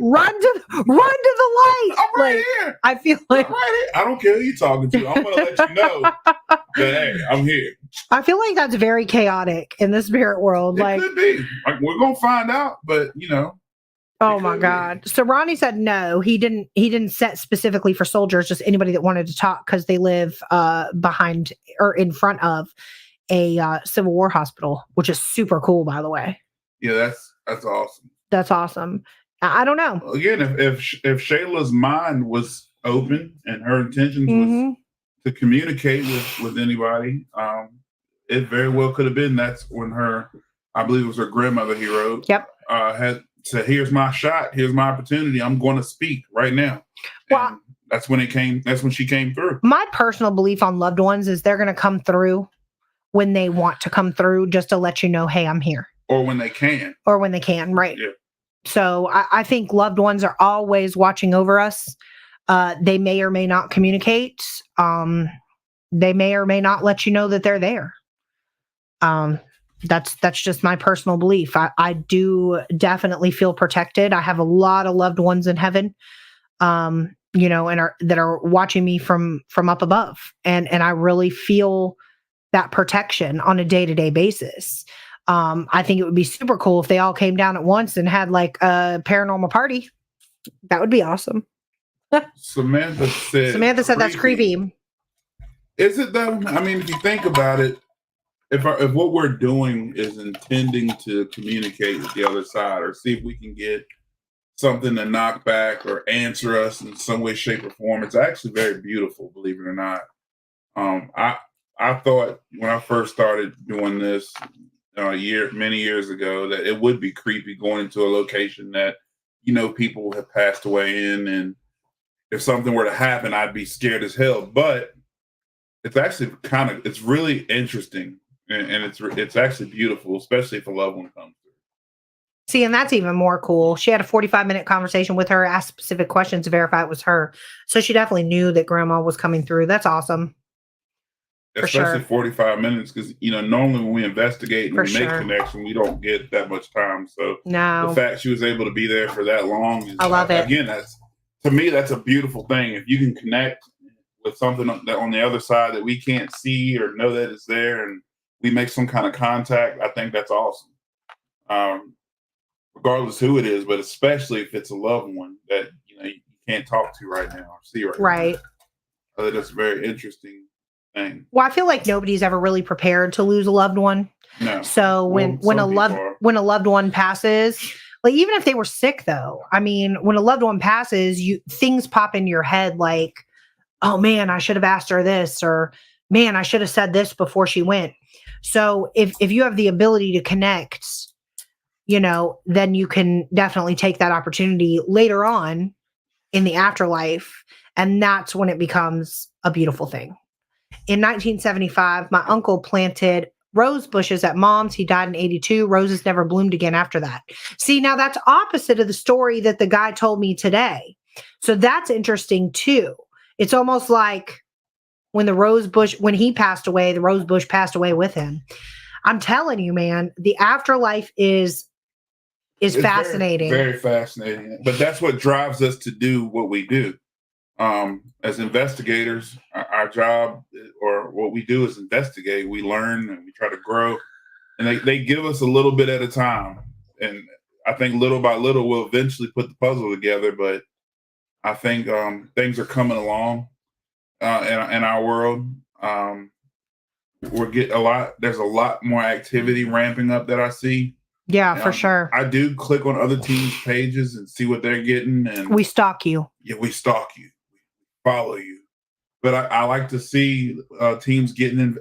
run to the light. I'm right here. I feel like I'm right here. I don't care who you're talking to. I'm going to let you know that, hey, I'm here. I feel like that's very chaotic in the spirit world. It could be. We're going to find out, but Oh my God. So Ronnie said no, he didn't set specifically for soldiers, just anybody that wanted to talk because they live behind or in front of a Civil War hospital, which is super cool, by the way. Yeah, that's awesome. That's awesome. I don't know. Again, if Shayla's mind was open and her intentions was to communicate with anybody, it very well could have been. That's when I believe it was her grandmother he wrote. Yep. Had said, here's my shot, here's my opportunity, I'm going to speak right now. Well, and that's when she came through. My personal belief on loved ones is they're going to come through when they want to come through, just to let you know, hey, I'm here. Or when they can. Right. Yeah. So I think loved ones are always watching over us. They may or may not communicate. They may or may not let you know that they're there. That's just my personal belief. I do definitely feel protected. I have a lot of loved ones in heaven, and that are watching me from up above. And I really feel that protection on a day-to-day basis. I think it would be super cool if they all came down at once and had like a paranormal party. That would be awesome. Samantha said that's creepy. Is it though? I mean, if you think about it, if what we're doing is intending to communicate with the other side or see if we can get something to knock back or answer us in some way, shape, or form. It's actually very beautiful, believe it or not. Um, I I thought when I first started doing this many years ago that it would be creepy going into a location that people have passed away in, and if something were to happen, I'd be scared as hell. But it's actually it's really interesting, and it's actually beautiful, especially if a loved one comes through. See, and that's even more cool. She had a 45-minute conversation with her, asked specific questions to verify it was her. So she definitely knew that grandma was coming through. That's awesome. For Especially sure. 45 minutes, because normally when we investigate and For we make sure. connection, we don't get that much time. So the No, fact she was able to be there for that long is, I love it. again, that's to me that's a beautiful thing. If you can connect with something that on the other side that we can't see or know that it's there, and we make some kind of contact, I think that's awesome. Um, Regardless who it is, but especially if it's a loved one that you can't talk to right now or see right now. Right. I think that's a very interesting thing. Well, I feel like nobody's ever really prepared to lose a loved one. No. So Well, when some people are. when a loved one passes, like even if they were sick though, I mean, when a loved one passes, things pop into your head like, oh man, I should have asked her this, or man, I should have said this before she went. So if you have the ability to connect, then you can definitely take that opportunity later on in the afterlife. And that's when it becomes a beautiful thing. In 1975, my uncle planted rose bushes at mom's. He died in 82. Roses never bloomed again after that. See, now that's opposite of the story that the guy told me today. So that's interesting too. It's almost like when when he passed away, the rose bush passed away with him. I'm telling you, man, the afterlife is It's fascinating. very, very fascinating. But that's what drives us to do what we do. As investigators, our job or what we do is investigate. We learn and we try to grow, and they give us a little bit at a time. And I think little by little we'll eventually put the puzzle together. But I think things are coming along in our world. We're getting a lot. There's a lot more activity ramping up that I see. Yeah, for sure. I do click on other teams' pages and see what they're getting, and we stalk you. Yeah, we stalk you, we follow you. But I like to see teams getting in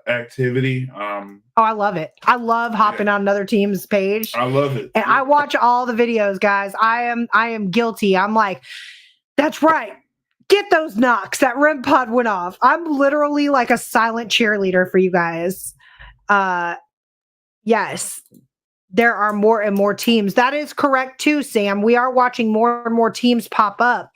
activity. Oh, I love it. I love hopping on another team's page. I love it, and I watch all the videos, guys. I am guilty. I'm like, that's right. Get those knocks. That REM pod went off. I'm literally like a silent cheerleader for you guys. Yes. There are more and more teams. That is correct too, Sam. We are watching more and more teams pop up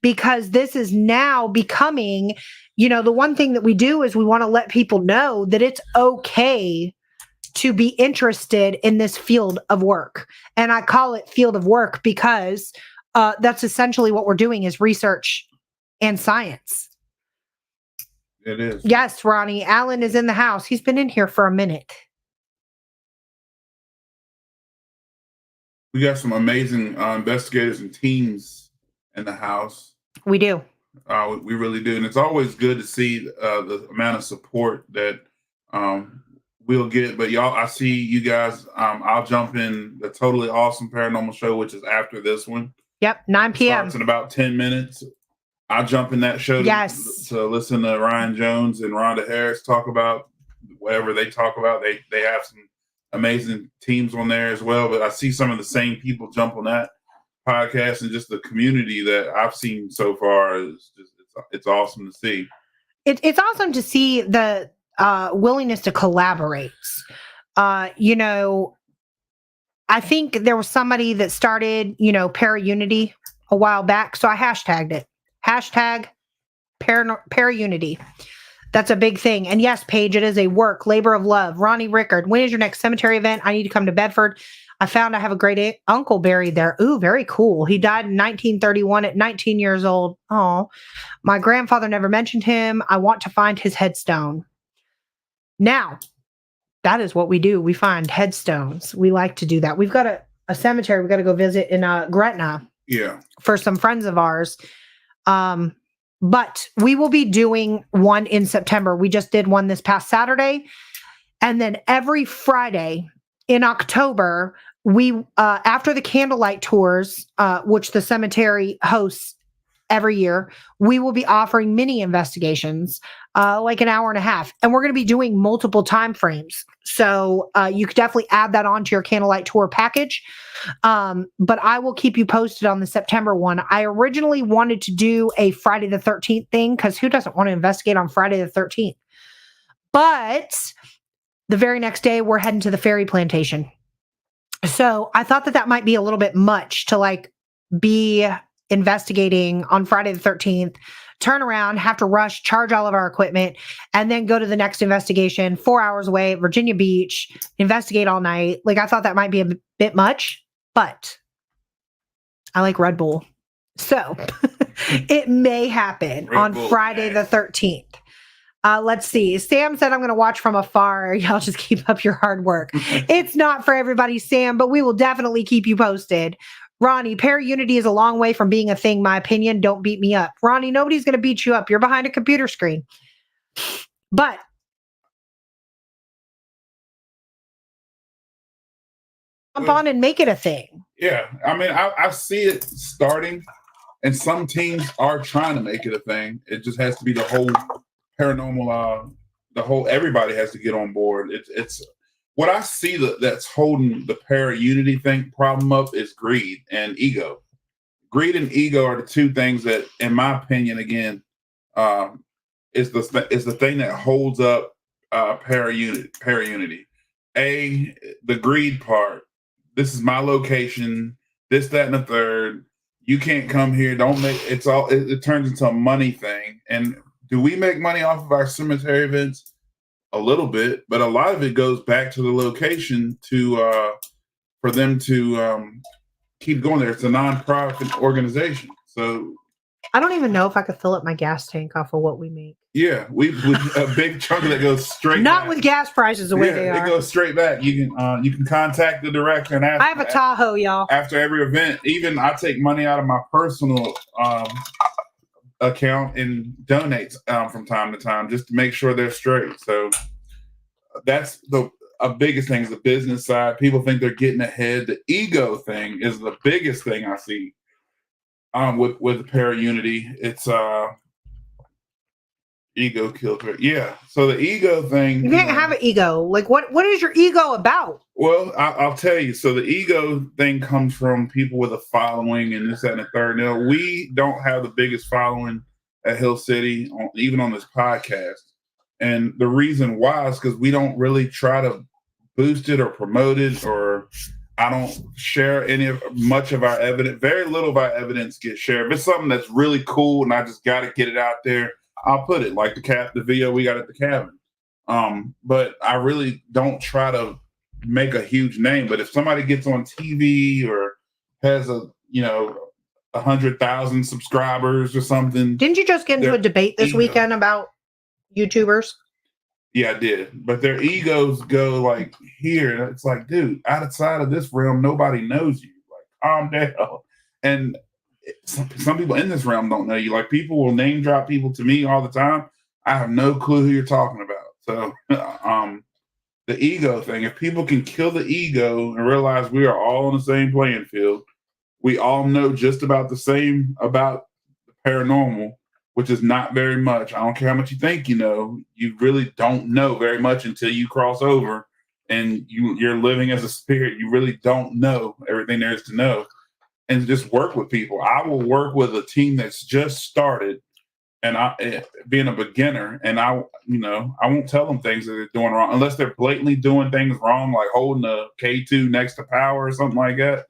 because this is now becoming, the one thing that we do is we want to let people know that it's okay to be interested in this field of work. And I call it field of work because that's essentially what we're doing is research and science. It is. Yes, Ronnie. Alan is in the house. He's been in here for a minute. We got some amazing investigators and teams in the house. We do. We really do. And it's always good to see the amount of support that we'll get. But y'all, I see you guys. I'll jump in the Totally Awesome Paranormal Show, which is after this one. Yep, 9 p.m. Starts in about 10 minutes. I'll jump in that show to listen to Ryan Jones and Rhonda Harris talk about whatever they talk about. They have some amazing teams on there as well. But I see some of the same people jump on that podcast, and just the community that I've seen so far is just it's awesome to see. It's awesome to see the willingness to collaborate. I think there was somebody that started, Paraunity a while back. So I hashtagged it. Hashtag Paraunity. That's a big thing. And yes, Paige, it is a work, labor of love. Ronnie Rickard, when is your next cemetery event? I need to come to Bedford. I found I have a great uncle buried there. Ooh, very cool. He died in 1931 at 19 years old. Oh, my grandfather never mentioned him. I want to find his headstone. Now, that is what we do. We find headstones. We like to do that. We've got a cemetery we've got to go visit in Gretna. Yeah. For some friends of ours. But we will be doing one in September. We just did one this past Saturday. And then every Friday in October, we after the candlelight tours, which the cemetery hosts every year, we will be offering mini investigations, like an hour and a half, and we're going to be doing multiple time frames. So you could definitely add that onto your candlelight tour package. But I will keep you posted on the September one. I originally wanted to do a Friday the 13th thing because who doesn't want to investigate on Friday the 13th? But the very next day, we're heading to the fairy plantation. So I thought that that might be a little bit much to like be investigating on Friday the 13th, turn around, have to rush, charge all of our equipment, and then go to the next investigation 4 hours away at Virginia Beach, investigate all night. Like I thought that might be a bit much, but I like Red Bull. So it may happen Red on Bull, Friday the 13th. Let's see. Sam said, I'm going to watch from afar. Y'all just keep up your hard work. It's not for everybody, Sam, but we will definitely keep you posted. Ronnie, para-unity is a long way from being a thing, my opinion. Don't beat me up. Ronnie, nobody's going to beat you up. You're behind a computer screen. But jump on and make it a thing. Yeah. I mean, I see it starting, and some teams are trying to make it a thing. It just has to be the whole paranormal, everybody has to get on board. It's what I see that's holding the para-unity thing problem up is greed and ego. Greed and ego are the two things that, in my opinion, again, is the thing that holds up para-unity. The greed part. This is my location. This, that, and the third. You can't come here. Don't make it's all. It turns into a money thing. And do we make money off of our cemetery events? A little bit, but a lot of it goes back to the location for them to keep going there. It's a nonprofit organization, so I don't even know if I could fill up my gas tank off of what we make. Yeah, we a big chunk of that goes straight. Not back. With gas prices the way they are. It goes straight back. You can contact the director and ask. I have a Tahoe, y'all. After every event, even I take money out of my personal account and donate from time to time just to make sure they're straight. So that's the biggest thing is the business side. People think they're getting ahead. The ego thing is the biggest thing I see with para-unity. It's ego killed. Yeah. So the ego thing. You can't have an ego. Like what is your ego about? Well, I'll tell you. So the ego thing comes from people with a following and this, that, and the third. Now, we don't have the biggest following at Hill City, even on this podcast. And the reason why is because we don't really try to boost it or promote it, or I don't share much of our evidence. Very little of our evidence gets shared. If it's something that's really cool and I just got to get it out there, I'll put it, like the video we got at the cabin. But I really don't try to make a huge name. But if somebody gets on TV or has 100,000 subscribers or something. Didn't you just get into a debate this weekend about YouTubers? Yeah, I did. But their egos go like here. It's like, dude, outside of this realm, nobody knows you. Like, calm down. And some people in this realm don't know you. Like, people will name drop people to me all the time. I have no clue who you're talking about. So the ego thing, if people can kill the ego and realize we are all on the same playing field, we all know just about the same about the paranormal, which is not very much. I don't care how much you think you know. You really don't know very much until you cross over and you're living as a spirit. You really don't know everything there is to know. And just work with people. I will work with a team that's just started, and being a beginner, and I won't tell them things that they're doing wrong unless they're blatantly doing things wrong, like holding a K2 next to power or something like that.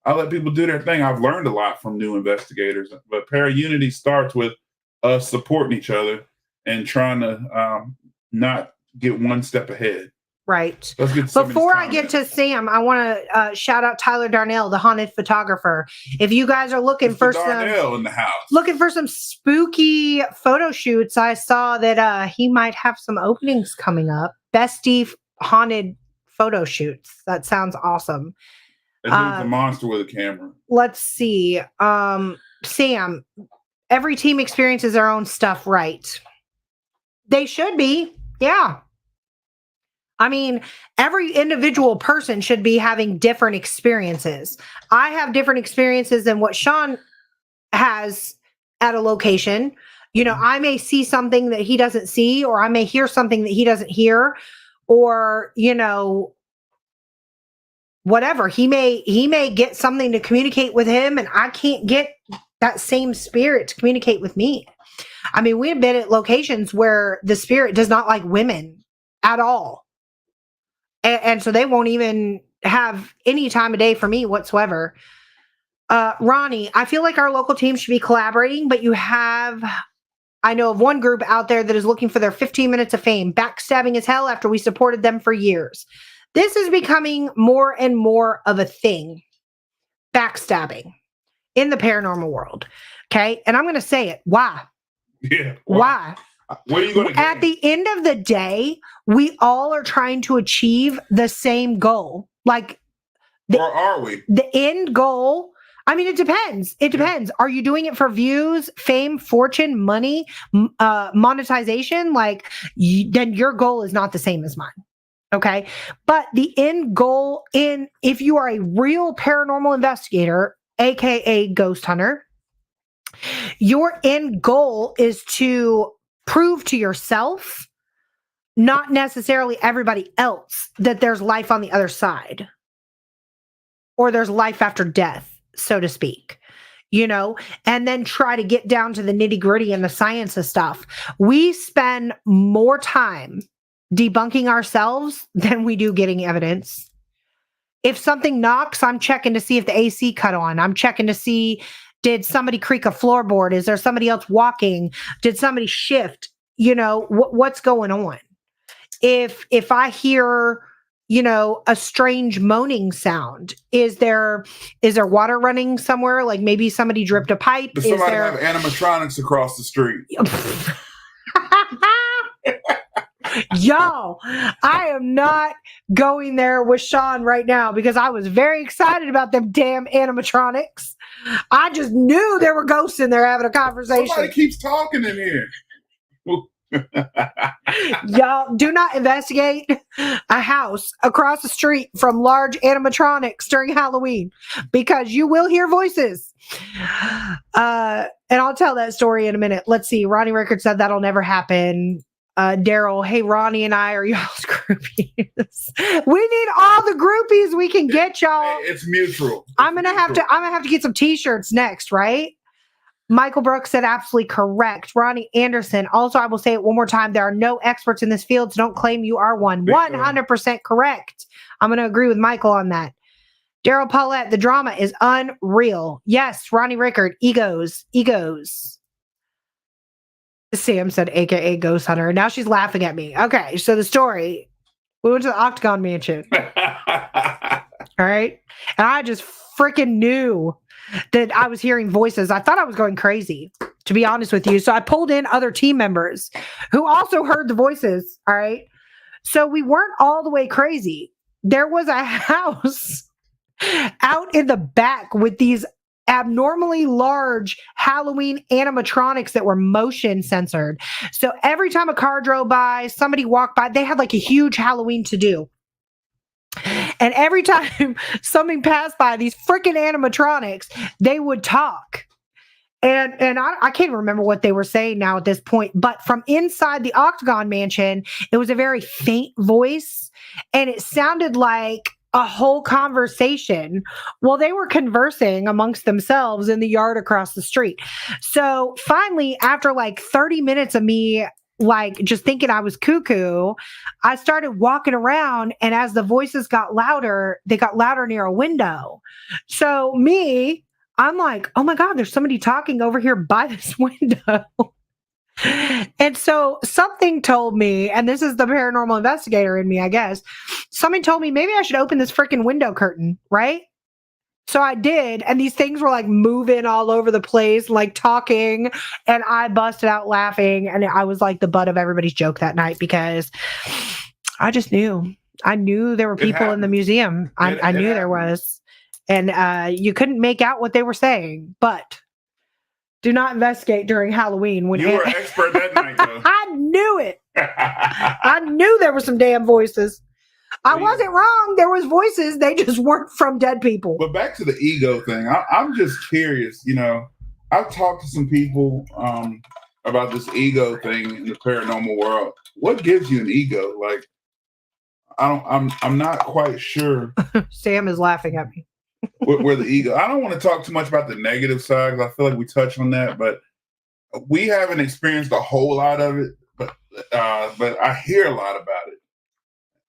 I let people do their thing. I've learned a lot from new investigators, but para-unity starts with us supporting each other and trying to not get one step ahead. Right. Before I get to Sam, I want to shout out Tyler Darnell, the haunted photographer. If you guys are looking for some spooky photo shoots, I saw that he might have some openings coming up. Bestie haunted photo shoots. That sounds awesome. That dude's a monster with a camera. Let's see. Sam, every team experiences their own stuff, right? They should be. Yeah. I mean, every individual person should be having different experiences. I have different experiences than what Sean has at a location. You know, I may see something that he doesn't see, or I may hear something that he doesn't hear, or, you know, whatever. He may get something to communicate with him, and I can't get that same spirit to communicate with me. I mean, we've been at locations where the spirit does not like women at all. And so they won't even have any time of day for me whatsoever. Ronnie, I feel like our local team should be collaborating, but I know of one group out there that is looking for their 15 minutes of fame, backstabbing as hell after we supported them for years. This is becoming more and more of a thing, backstabbing in the paranormal world. Okay. And I'm going to say it. Why? Yeah. Why? What are you going to At the end of the day, we all are trying to achieve the same goal. Like, or are we? The end goal. I mean, it depends. It depends. Are you doing it for views, fame, fortune, money, monetization? Like, then your goal is not the same as mine. Okay. But the end goal if you are a real paranormal investigator, AKA ghost hunter, your end goal is to prove to yourself, not necessarily everybody else, that there's life on the other side, or there's life after death, so to speak, you know, and then try to get down to the nitty gritty and the science of stuff. We spend more time debunking ourselves than we do getting evidence. If something knocks, I'm checking to see if the AC cut on. I'm checking to see, did somebody creak a floorboard? Is there somebody else walking? Did somebody shift? You know, what's going on? If I hear, you know, a strange moaning sound, is there water running somewhere? Like maybe somebody dripped a pipe. Does somebody have animatronics across the street? Y'all, I am not going there with Sean right now because I was very excited about them damn animatronics. I just knew there were ghosts in there having a conversation. Somebody keeps talking in here. Y'all, do not investigate a house across the street from large animatronics during Halloween because you will hear voices. And I'll tell that story in a minute. Let's see. Ronnie Rickard said that'll never happen. Daryl, hey, Ronnie and I are y'all's groupies. We need all the groupies we can get, y'all. It's mutual. I'm gonna have to get some t-shirts next, right? Michael Brooks said absolutely correct. Ronnie Anderson. Also, I will say it one more time. There are no experts in this field, so don't claim you are one. 100% correct. I'm going to agree with Michael on that. Daryl Paulette, the drama is unreal. Yes, Ronnie Rickard, egos. Sam said, AKA Ghost Hunter. Now she's laughing at me. Okay, so the story. We went to the Octagon Mansion. All right. And I just freaking knew that I was hearing voices. I thought I was going crazy, to be honest with you. So I pulled in other team members who also heard the voices. All right. So we weren't all the way crazy. There was a house out in the back with these abnormally large Halloween animatronics that were motion censored. So every time a car drove by, somebody walked by, they had like a huge Halloween to do. And every time something passed by, these freaking animatronics, they would talk. And I can't remember what they were saying now at this point, but from inside the Octagon Mansion, it was a very faint voice, and it sounded like a whole conversation while they were conversing amongst themselves in the yard across the street. So finally, after like 30 minutes of me like just thinking I was cuckoo, I started walking around, and as the voices got louder, they got louder near a window. So I'm like, oh my God, there's somebody talking over here by this window. And so something told me, and this is the paranormal investigator in me, I guess, something told me maybe I should open this freaking window curtain, right? So I did, and these things were like moving all over the place, like talking, and I busted out laughing, and I was like the butt of everybody's joke that night because I just knew. I knew there were people in the museum. I knew there was, and you couldn't make out what they were saying, but do not investigate during Halloween. When you were an expert that night, though. I knew it. I knew there were some damn voices. I wasn't wrong. There was voices. They just weren't from dead people. But back to the ego thing. I'm just curious. I've talked to some people about this ego thing in the paranormal world. What gives you an ego? Like, I'm not quite sure. Sam is laughing at me. where the ego. I don't want to talk too much about the negative side because I feel like we touched on that, but we haven't experienced a whole lot of it. But I hear a lot about it.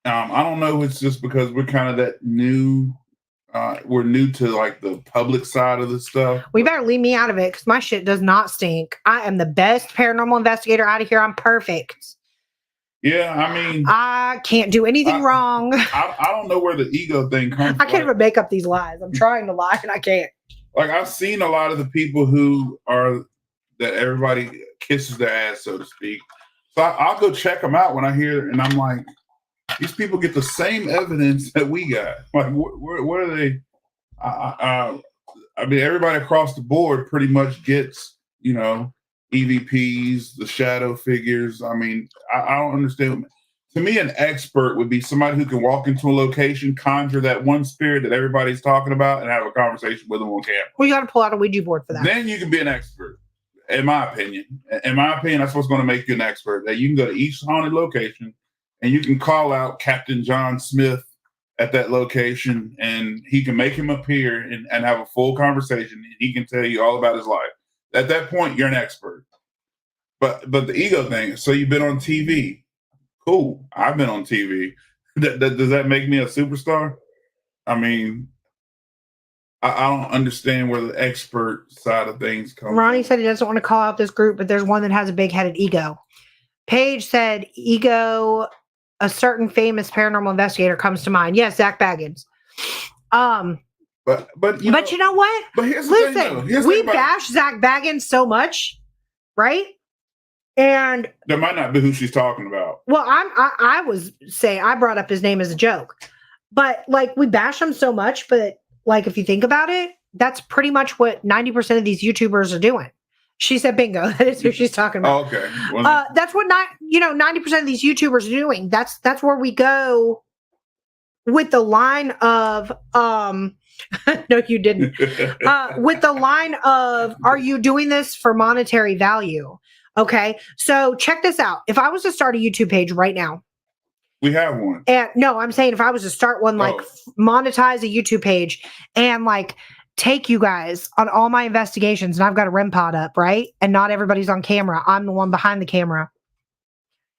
I don't know. It's just because we're kind of that new. We're new to like the public side of the stuff. We better leave me out of it because my shit does not stink. I am the best paranormal investigator out of here. I'm perfect. Yeah, I mean, I can't do anything wrong. I don't know where the ego thing comes from. I can't even make up these lies. I'm trying to lie and I can't. Like, I've seen a lot of the people who are that everybody kisses their ass, so to speak. So I'll go check them out when I hear, and I'm like, these people get the same evidence that we got. Like, what are they? I mean, everybody across the board pretty much gets, EVPs, the shadow figures. I mean, I don't understand. To me, an expert would be somebody who can walk into a location, conjure that one spirit that everybody's talking about, and have a conversation with them on camera. Well, you got to pull out a Ouija board for that. Then you can be an expert, in my opinion. In my opinion, that's what's going to make you an expert. That you can go to each haunted location, and you can call out Captain John Smith at that location, and he can make him appear and have a full conversation. And he can tell you all about his life. At that point, you're an expert. But the ego thing. So you've been on TV. Cool. I've been on TV. Does that make me a superstar? I mean, I don't understand where the expert side of things comes. Ronnie said he doesn't want to call out this group, but there's one that has a big-headed ego. Paige said ego. A certain famous paranormal investigator comes to mind. Yes, Zach Baggins. But you know what? But here's the Listen, thing, we bash Zach Baggins so much, right? And that might not be who she's talking about. Well, I was saying I brought up his name as a joke, but like we bash him so much, but like if you think about it, that's pretty much what 90% of these YouTubers are doing. She said bingo. That is who she's talking about. Oh, okay. Well, that's what 90% of these YouTubers are doing. That's where we go with the line of no, you didn't. With the line of, are you doing this for monetary value? Okay. So check this out. If I was to start a YouTube page right now. We have one. And no, I'm saying if I was to start one, like monetize a YouTube page and like take you guys on all my investigations, and I've got a REM pod up, right? And not everybody's on camera. I'm the one behind the camera.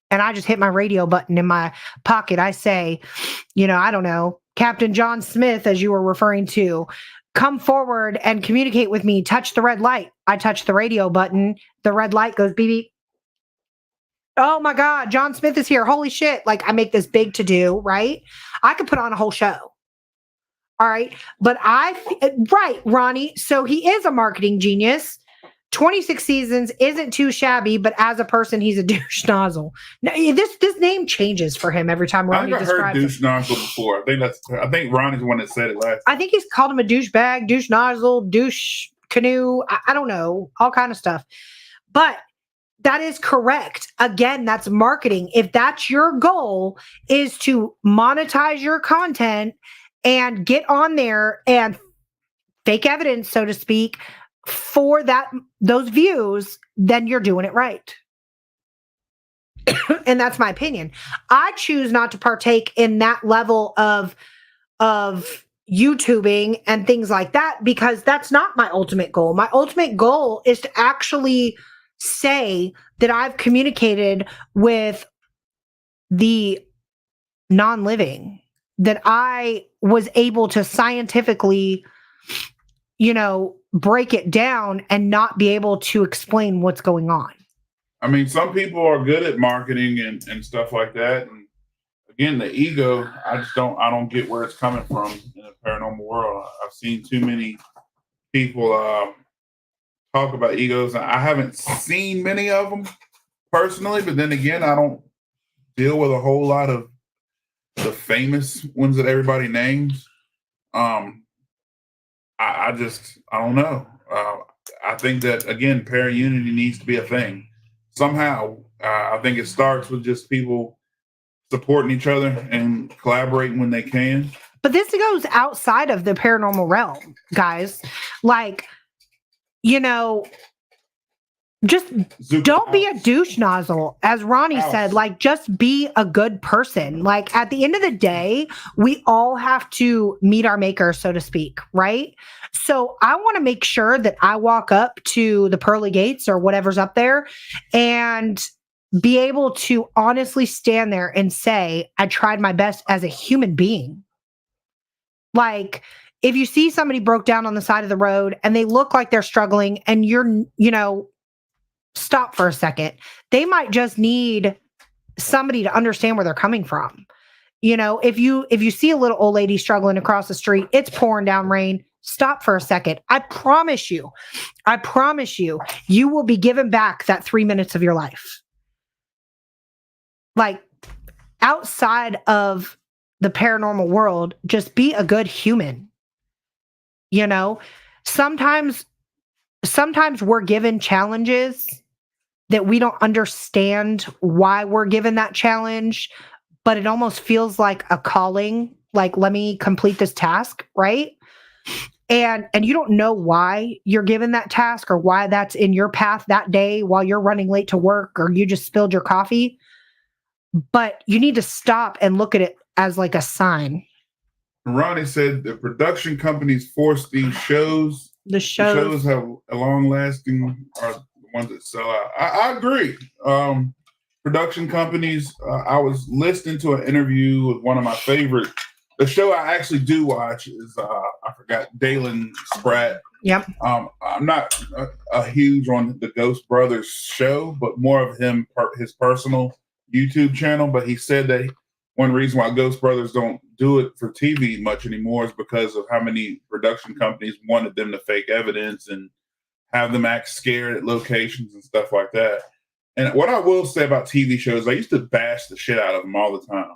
And I just hit my radio button in my pocket. I say, I don't know, Captain John Smith, as you were referring to, come forward and communicate with me. Touch the red light. I touch the radio button. The red light goes beep, beep. Oh my God, John Smith is here. Holy shit. Like I make this big to do, right? I could put on a whole show. All right. But right, Ronnie. So he is a marketing genius. 26 seasons isn't too shabby, but as a person, he's a douche nozzle. Now, this name changes for him every time Ronnie describes it. I heard douche nozzle before. I think Ronnie's the one that said it last. I think he's called him a douchebag, douche nozzle, douche canoe. I don't know, all kind of stuff. But that is correct. Again, that's marketing. If that's your goal, is to monetize your content and get on there and fake evidence, so to speak, for those views, then you're doing it right. And that's my opinion. I choose not to partake in that level of YouTubing and things like that because that's not my ultimate goal. My ultimate goal is to actually say that I've communicated with the non-living, that I was able to scientifically, break it down and not be able to explain what's going on. I mean, some people are good at marketing and stuff like that. And again, the ego, I don't get where it's coming from in the paranormal world. I've seen too many people talk about egos. I haven't seen many of them personally, but then again, I don't deal with a whole lot of the famous ones that everybody names. I don't know. I think that, again, para-unity needs to be a thing. Somehow, I think it starts with just people supporting each other and collaborating when they can. But this goes outside of the paranormal realm, guys. Like, just don't be a douche nozzle. As Ronnie said, like, just be a good person. Like, at the end of the day, we all have to meet our maker, so to speak, right? So I want to make sure that I walk up to the pearly gates or whatever's up there and be able to honestly stand there and say, I tried my best as a human being. Like, if you see somebody broke down on the side of the road and they look like they're struggling and you're, stop for a second. They might just need somebody to understand where they're coming from. If you see a little old lady struggling across the street, it's pouring down rain, stop for a second. I promise you, you will be given back that 3 minutes of your life. Like, outside of the paranormal world, just be a good human. Sometimes we're given challenges that we don't understand why we're given that challenge, but it almost feels like a calling, like, let me complete this task, right? And you don't know why you're given that task or why that's in your path that day while you're running late to work or you just spilled your coffee. But you need to stop and look at it as like a sign. Ronnie said the production companies force these shows. The shows have a long lasting are the ones that sell out. I agree. Production companies. I was listening to an interview with one of my favorite. The show I actually do watch is I forgot Dalen Spratt. Yep. I'm not a huge on the Ghost Brothers show, but more of his personal YouTube channel. But he said that one reason why Ghost Brothers don't do it for TV much anymore is because of how many production companies wanted them to fake evidence and have them act scared at locations and stuff like that. And what I will say about TV shows, I used to bash the shit out of them all the time.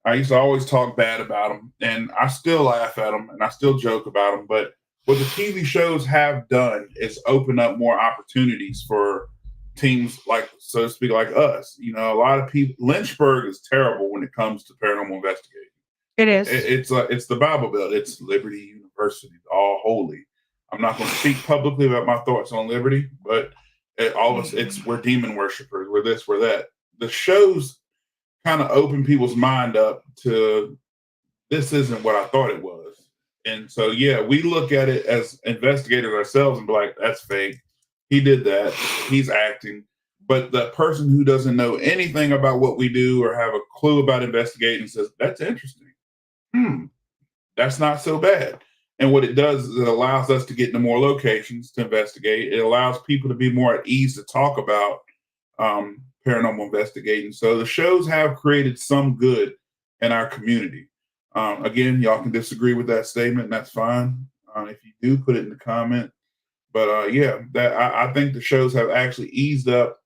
I used to always talk bad about them, and I still laugh at them, and I still joke about them. But what the TV shows have done is open up more opportunities for teams like, so to speak, like us. A lot of people. Lynchburg is terrible when it comes to paranormal investigating. It is. It's the Bible Belt. It's Liberty University, all holy. I'm not going to speak publicly about my thoughts on Liberty, but all of us, we're demon worshipers. We're this, we're that. The shows kind of open people's mind up to this isn't what I thought it was. And so, yeah, we look at it as investigators ourselves and be like, that's fake. He did that. He's acting. But the person who doesn't know anything about what we do or have a clue about investigating says, that's interesting. That's not so bad. And what it does is it allows us to get into more locations to investigate. It allows people to be more at ease to talk about paranormal investigating. So the shows have created some good in our community. Again, y'all can disagree with that statement, and that's fine. If you do, put it in the comment. But I think the shows have actually eased up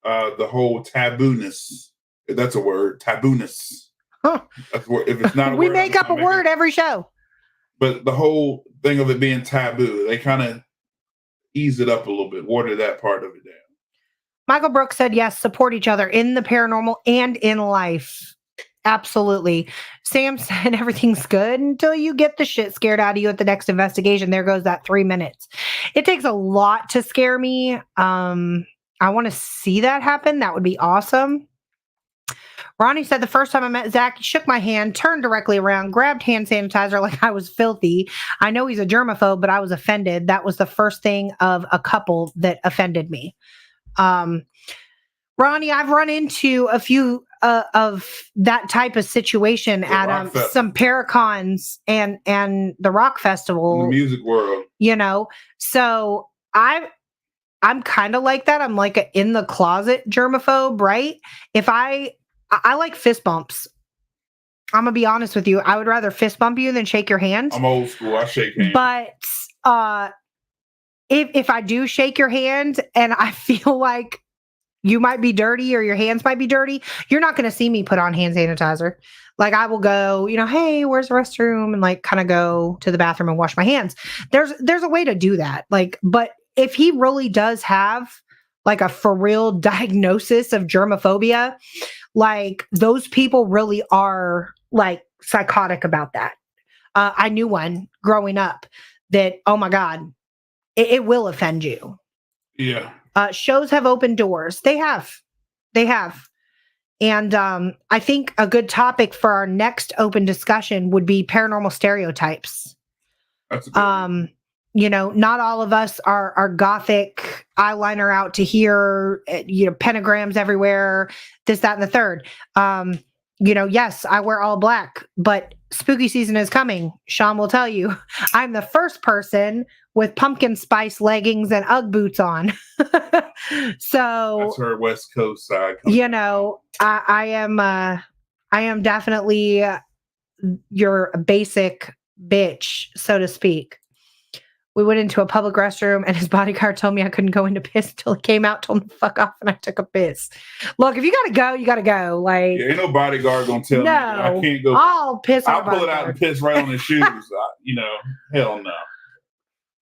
the whole tabooness. If that's a word, tabooness. Huh. If it's not a we word, make up a word every show. But the whole thing of it being taboo, they kind of ease it up a little bit, water that part of it down. Michael Brooks said, yes, support each other in the paranormal and in life. Absolutely. Sam said everything's good until you get the shit scared out of you at the next investigation. There goes that 3 minutes. It takes a lot to scare me. I want to see that happen. That would be awesome. Ronnie said the first time I met Zach, he shook my hand, turned directly around, grabbed hand sanitizer like I was filthy. I know he's a germaphobe, but I was offended. That was the first thing of a couple that offended me. Ronnie, I've run into a few of that type of situation at some Paracons and the rock festival. In the music world. So I'm kind of like that. I'm like a in the closet germaphobe, right? If I like fist bumps. I'm gonna be honest with you. I would rather fist bump you than shake your hand. I'm old school. I shake hands. But if I do shake your hand and I feel like you might be dirty or your hands might be dirty, you're not going to see me put on hand sanitizer. Like, I will go, hey, where's the restroom? And like kind of go to the bathroom and wash my hands. There's a way to do that. Like, but if he really does have like a for real diagnosis of germophobia, Like those people really are like psychotic about that. I knew one growing up that, oh my God, it will offend you. Yeah. Shows have opened doors. They have. They have. And I think a good topic for our next open discussion would be paranormal stereotypes. That's a good one. You know, not all of us are gothic, eyeliner out to here, you know, pentagrams everywhere, this, that, and the third. You know, yes, I wear all black, but spooky season is coming. Sean will tell you, I'm the first person with pumpkin spice leggings and Ugg boots on. So that's her West Coast side. You know, I am definitely your basic bitch, so to speak. We went into a public restroom and his bodyguard told me I couldn't go into piss until he came out, told me to fuck off, and I took a piss. Look, if you gotta go, you gotta go. Like, yeah, ain't no bodyguard gonna tell me I can't go. I'll piss. I'll pull it out and piss right on his shoes. You know, hell no.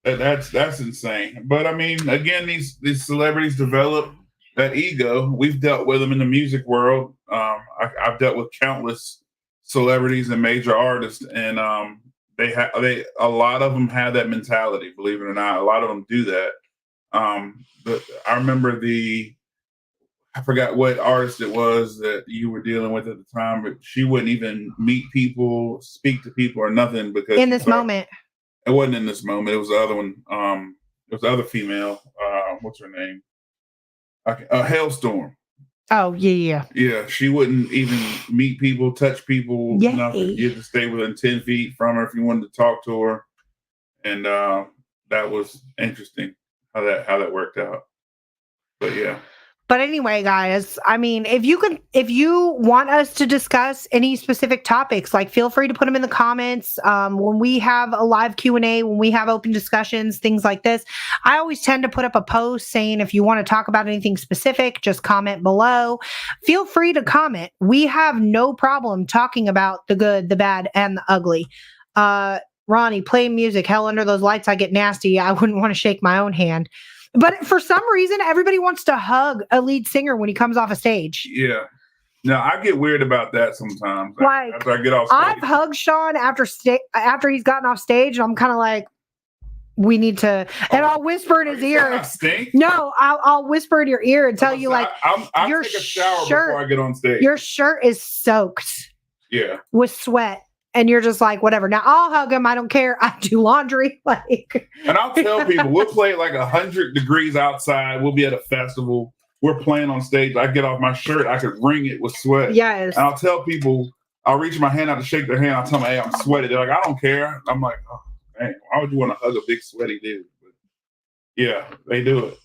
That's insane. But I mean, again, these celebrities develop that ego. We've dealt with them in the music world. I've dealt with countless celebrities and major artists, and a lot of them have that mentality. Believe it or not, a lot of them do that. But I remember I forgot what artist it was that you were dealing with at the time, but she wouldn't even meet people, speak to people, or nothing because in this moment. It wasn't in this moment. It was the other one. It was the other female. What's her name? Hailstorm. Oh, yeah. Yeah, she wouldn't even meet people, touch people, Yay. nothing. You had to stay within 10 feet from her if you wanted to talk to her. And that was interesting how that worked out. But yeah. But anyway, guys, I mean, if you want us to discuss any specific topics, like feel free to put them in the comments. When we have a live Q&A, when we have open discussions, things like this, I always tend to put up a post saying, if you want to talk about anything specific, just comment below. Feel free to comment. We have no problem talking about the good, the bad, and the ugly. Ronnie, play music. Hell, under those lights, I get nasty. I wouldn't want to shake my own hand. But for some reason, everybody wants to hug a lead singer when he comes off a stage. Yeah. Now, I get weird about that sometimes. Like, after I get off stage. I've hugged Sean after he's gotten off stage, and I'm kind of like, we need to, and I'll whisper in his ear. No, I'll whisper in your ear and tell you, like, I'll take a shower before I get on stage. Your shirt is soaked. Yeah. With sweat. And you're just like, whatever. Now I'll hug him. I don't care. I do laundry. Like, and I'll tell people we'll play like 100 degrees outside. We'll be at a festival. We're playing on stage. I get off my shirt. I could wring it with sweat. Yes. And I'll tell people. I'll reach my hand out to shake their hand. I'll tell them, "Hey, I'm sweaty." They're like, "I don't care." I'm like, "Oh, man, why would you want to hug a big sweaty dude?" But yeah, they do it.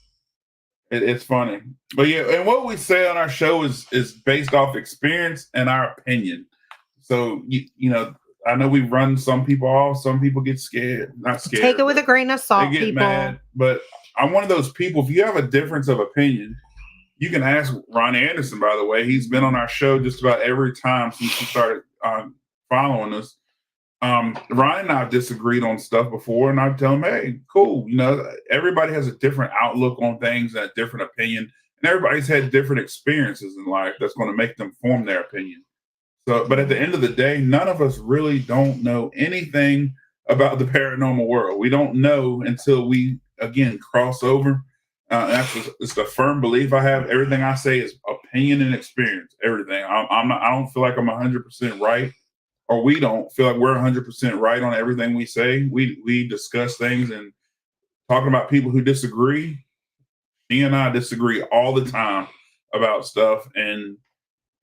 It's funny. But yeah, and what we say on our show is based off experience and our opinion. So, you know, I know we run some people off. Some people get scared. Not scared. Take it with a grain of salt, they get mad. But I'm one of those people, if you have a difference of opinion, you can ask Ron Anderson, by the way. He's been on our show just about every time since he started following us. Ryan and I have disagreed on stuff before, and I tell him, hey, cool. You know, everybody has a different outlook on things and a different opinion. And everybody's had different experiences in life that's going to make them form their opinion. So, but at the end of the day, none of us really don't know anything about the paranormal world. We don't know until we, again, cross over. It's the firm belief I have. Everything I say is opinion and experience. Everything. I don't feel like I'm 100% right, or we don't feel like we're 100% right on everything we say. We discuss things and talking about people who disagree. She and I disagree all the time about stuff, and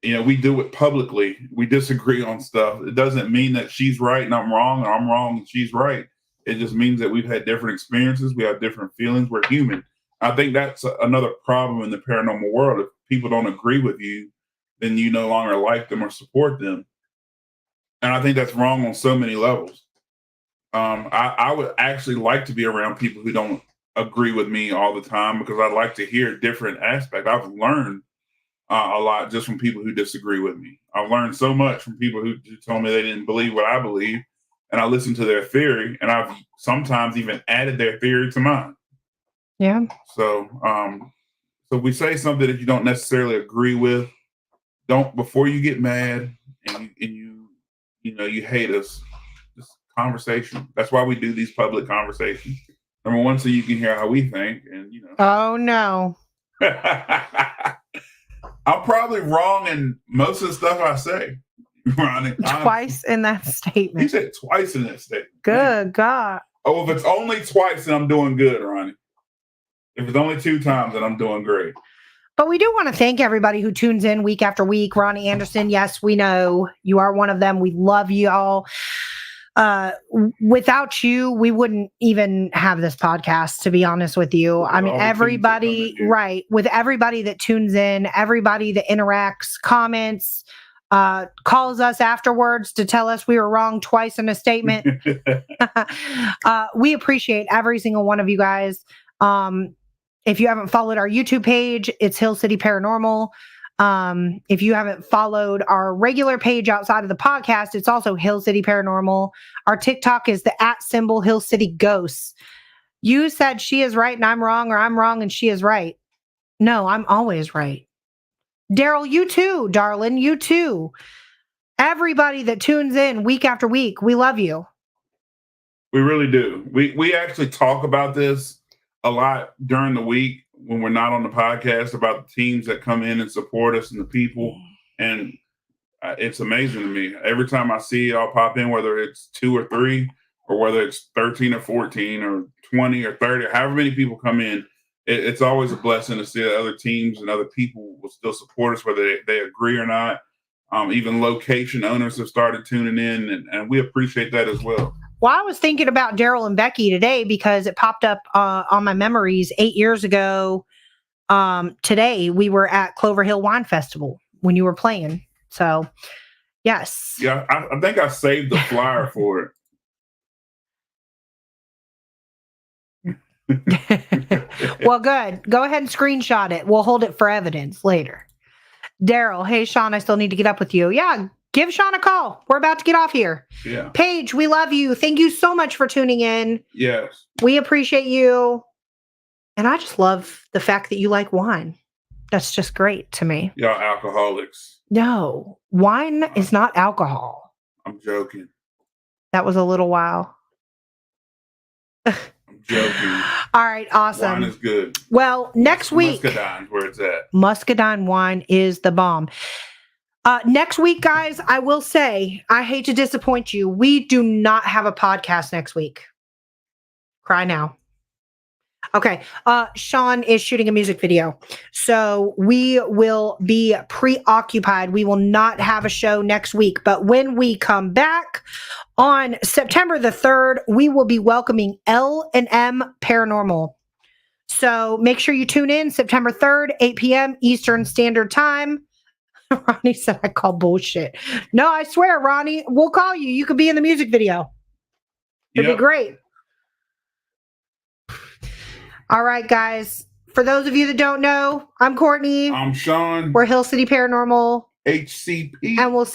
you know, we do it publicly. We disagree on stuff. It doesn't mean that she's right and I'm wrong, or I'm wrong and she's right. It just means that we've had different experiences. We have different feelings. We're human. I think that's another problem in the paranormal world. If people don't agree with you, then you no longer like them or support them. And I think that's wrong on so many levels. I would actually like to be around people who don't agree with me all the time, because I like to hear different aspects. I've learned a lot just from people who disagree with me. I've learned so much from people who told me they didn't believe what I believe, and I listened to their theory, and I've sometimes even added their theory to mine. Yeah. So we say something that you don't necessarily agree with. don't, before you get mad and you hate us, just conversation. That's why we do these public conversations. Number one, so you can hear how we think, and Oh no. I'm probably wrong in most of the stuff I say, Ronnie. Twice in that statement. You said twice in that statement. Good Man. God. Oh, if it's only twice, then I'm doing good, Ronnie. If it's only 2 times, then I'm doing great. But we do want to thank everybody who tunes in week after week. Ronnie Anderson, yes, we know you are one of them. We love you all. Without you, we wouldn't even have this podcast, to be honest with you. I mean, everybody, right, with everybody that tunes in, everybody that interacts, comments, calls us afterwards to tell us we were wrong twice in a statement. We appreciate every single one of you guys. If you haven't followed our YouTube page, it's Hill City Paranormal. If you haven't followed our regular page outside of the podcast, it's also Hill City Paranormal. Our TikTok is the @ Hill City Ghosts. You said she is right and I'm wrong, or I'm wrong and she is right. No, I'm always right. Daryl, you too, darling, you too. Everybody that tunes in week after week, we love you. We really do. We actually talk about this a lot during the week when we're not on the podcast, about the teams that come in and support us and the people. And it's amazing to me. Every time I see y'all pop in, whether it's 2 or 3, or whether it's 13 or 14 or 20 or 30, or however many people come in, it's always a blessing to see that other teams and other people will still support us, whether they agree or not. Even location owners have started tuning in, and we appreciate that as well. Well, I was thinking about Daryl and Becky today because it popped up on my memories 8 years ago. Today, we were at Clover Hill Wine Festival when you were playing. So, yes. Yeah, I think I saved the flyer for it. Well, good. Go ahead and screenshot it. We'll hold it for evidence later. Daryl, hey, Sean, I still need to get up with you. Yeah, give Sean a call. We're about to get off here. Yeah. Paige, we love you. Thank you so much for tuning in. Yes. We appreciate you. And I just love the fact that you like wine. That's just great to me. Y'all alcoholics. No, wine is not alcohol. I'm joking. That was a little while. I'm joking. All right, awesome. Wine is good. Well, next week. Muscadine's where it's at. Muscadine wine is the bomb. Next week, guys, I will say, I hate to disappoint you. We do not have a podcast next week. Cry now. Okay. Sean is shooting a music video. So we will be preoccupied. We will not have a show next week. But when we come back on September the 3rd, we will be welcoming L&M Paranormal. So make sure you tune in September 3rd, 8 p.m. Eastern Standard Time. Ronnie said I call bullshit. No, I swear, Ronnie, we'll call you. You could be in the music video. It'd be great. All right, guys. For those of you that don't know, I'm Courtney. I'm Sean. We're Hill City Paranormal. HCP. And we'll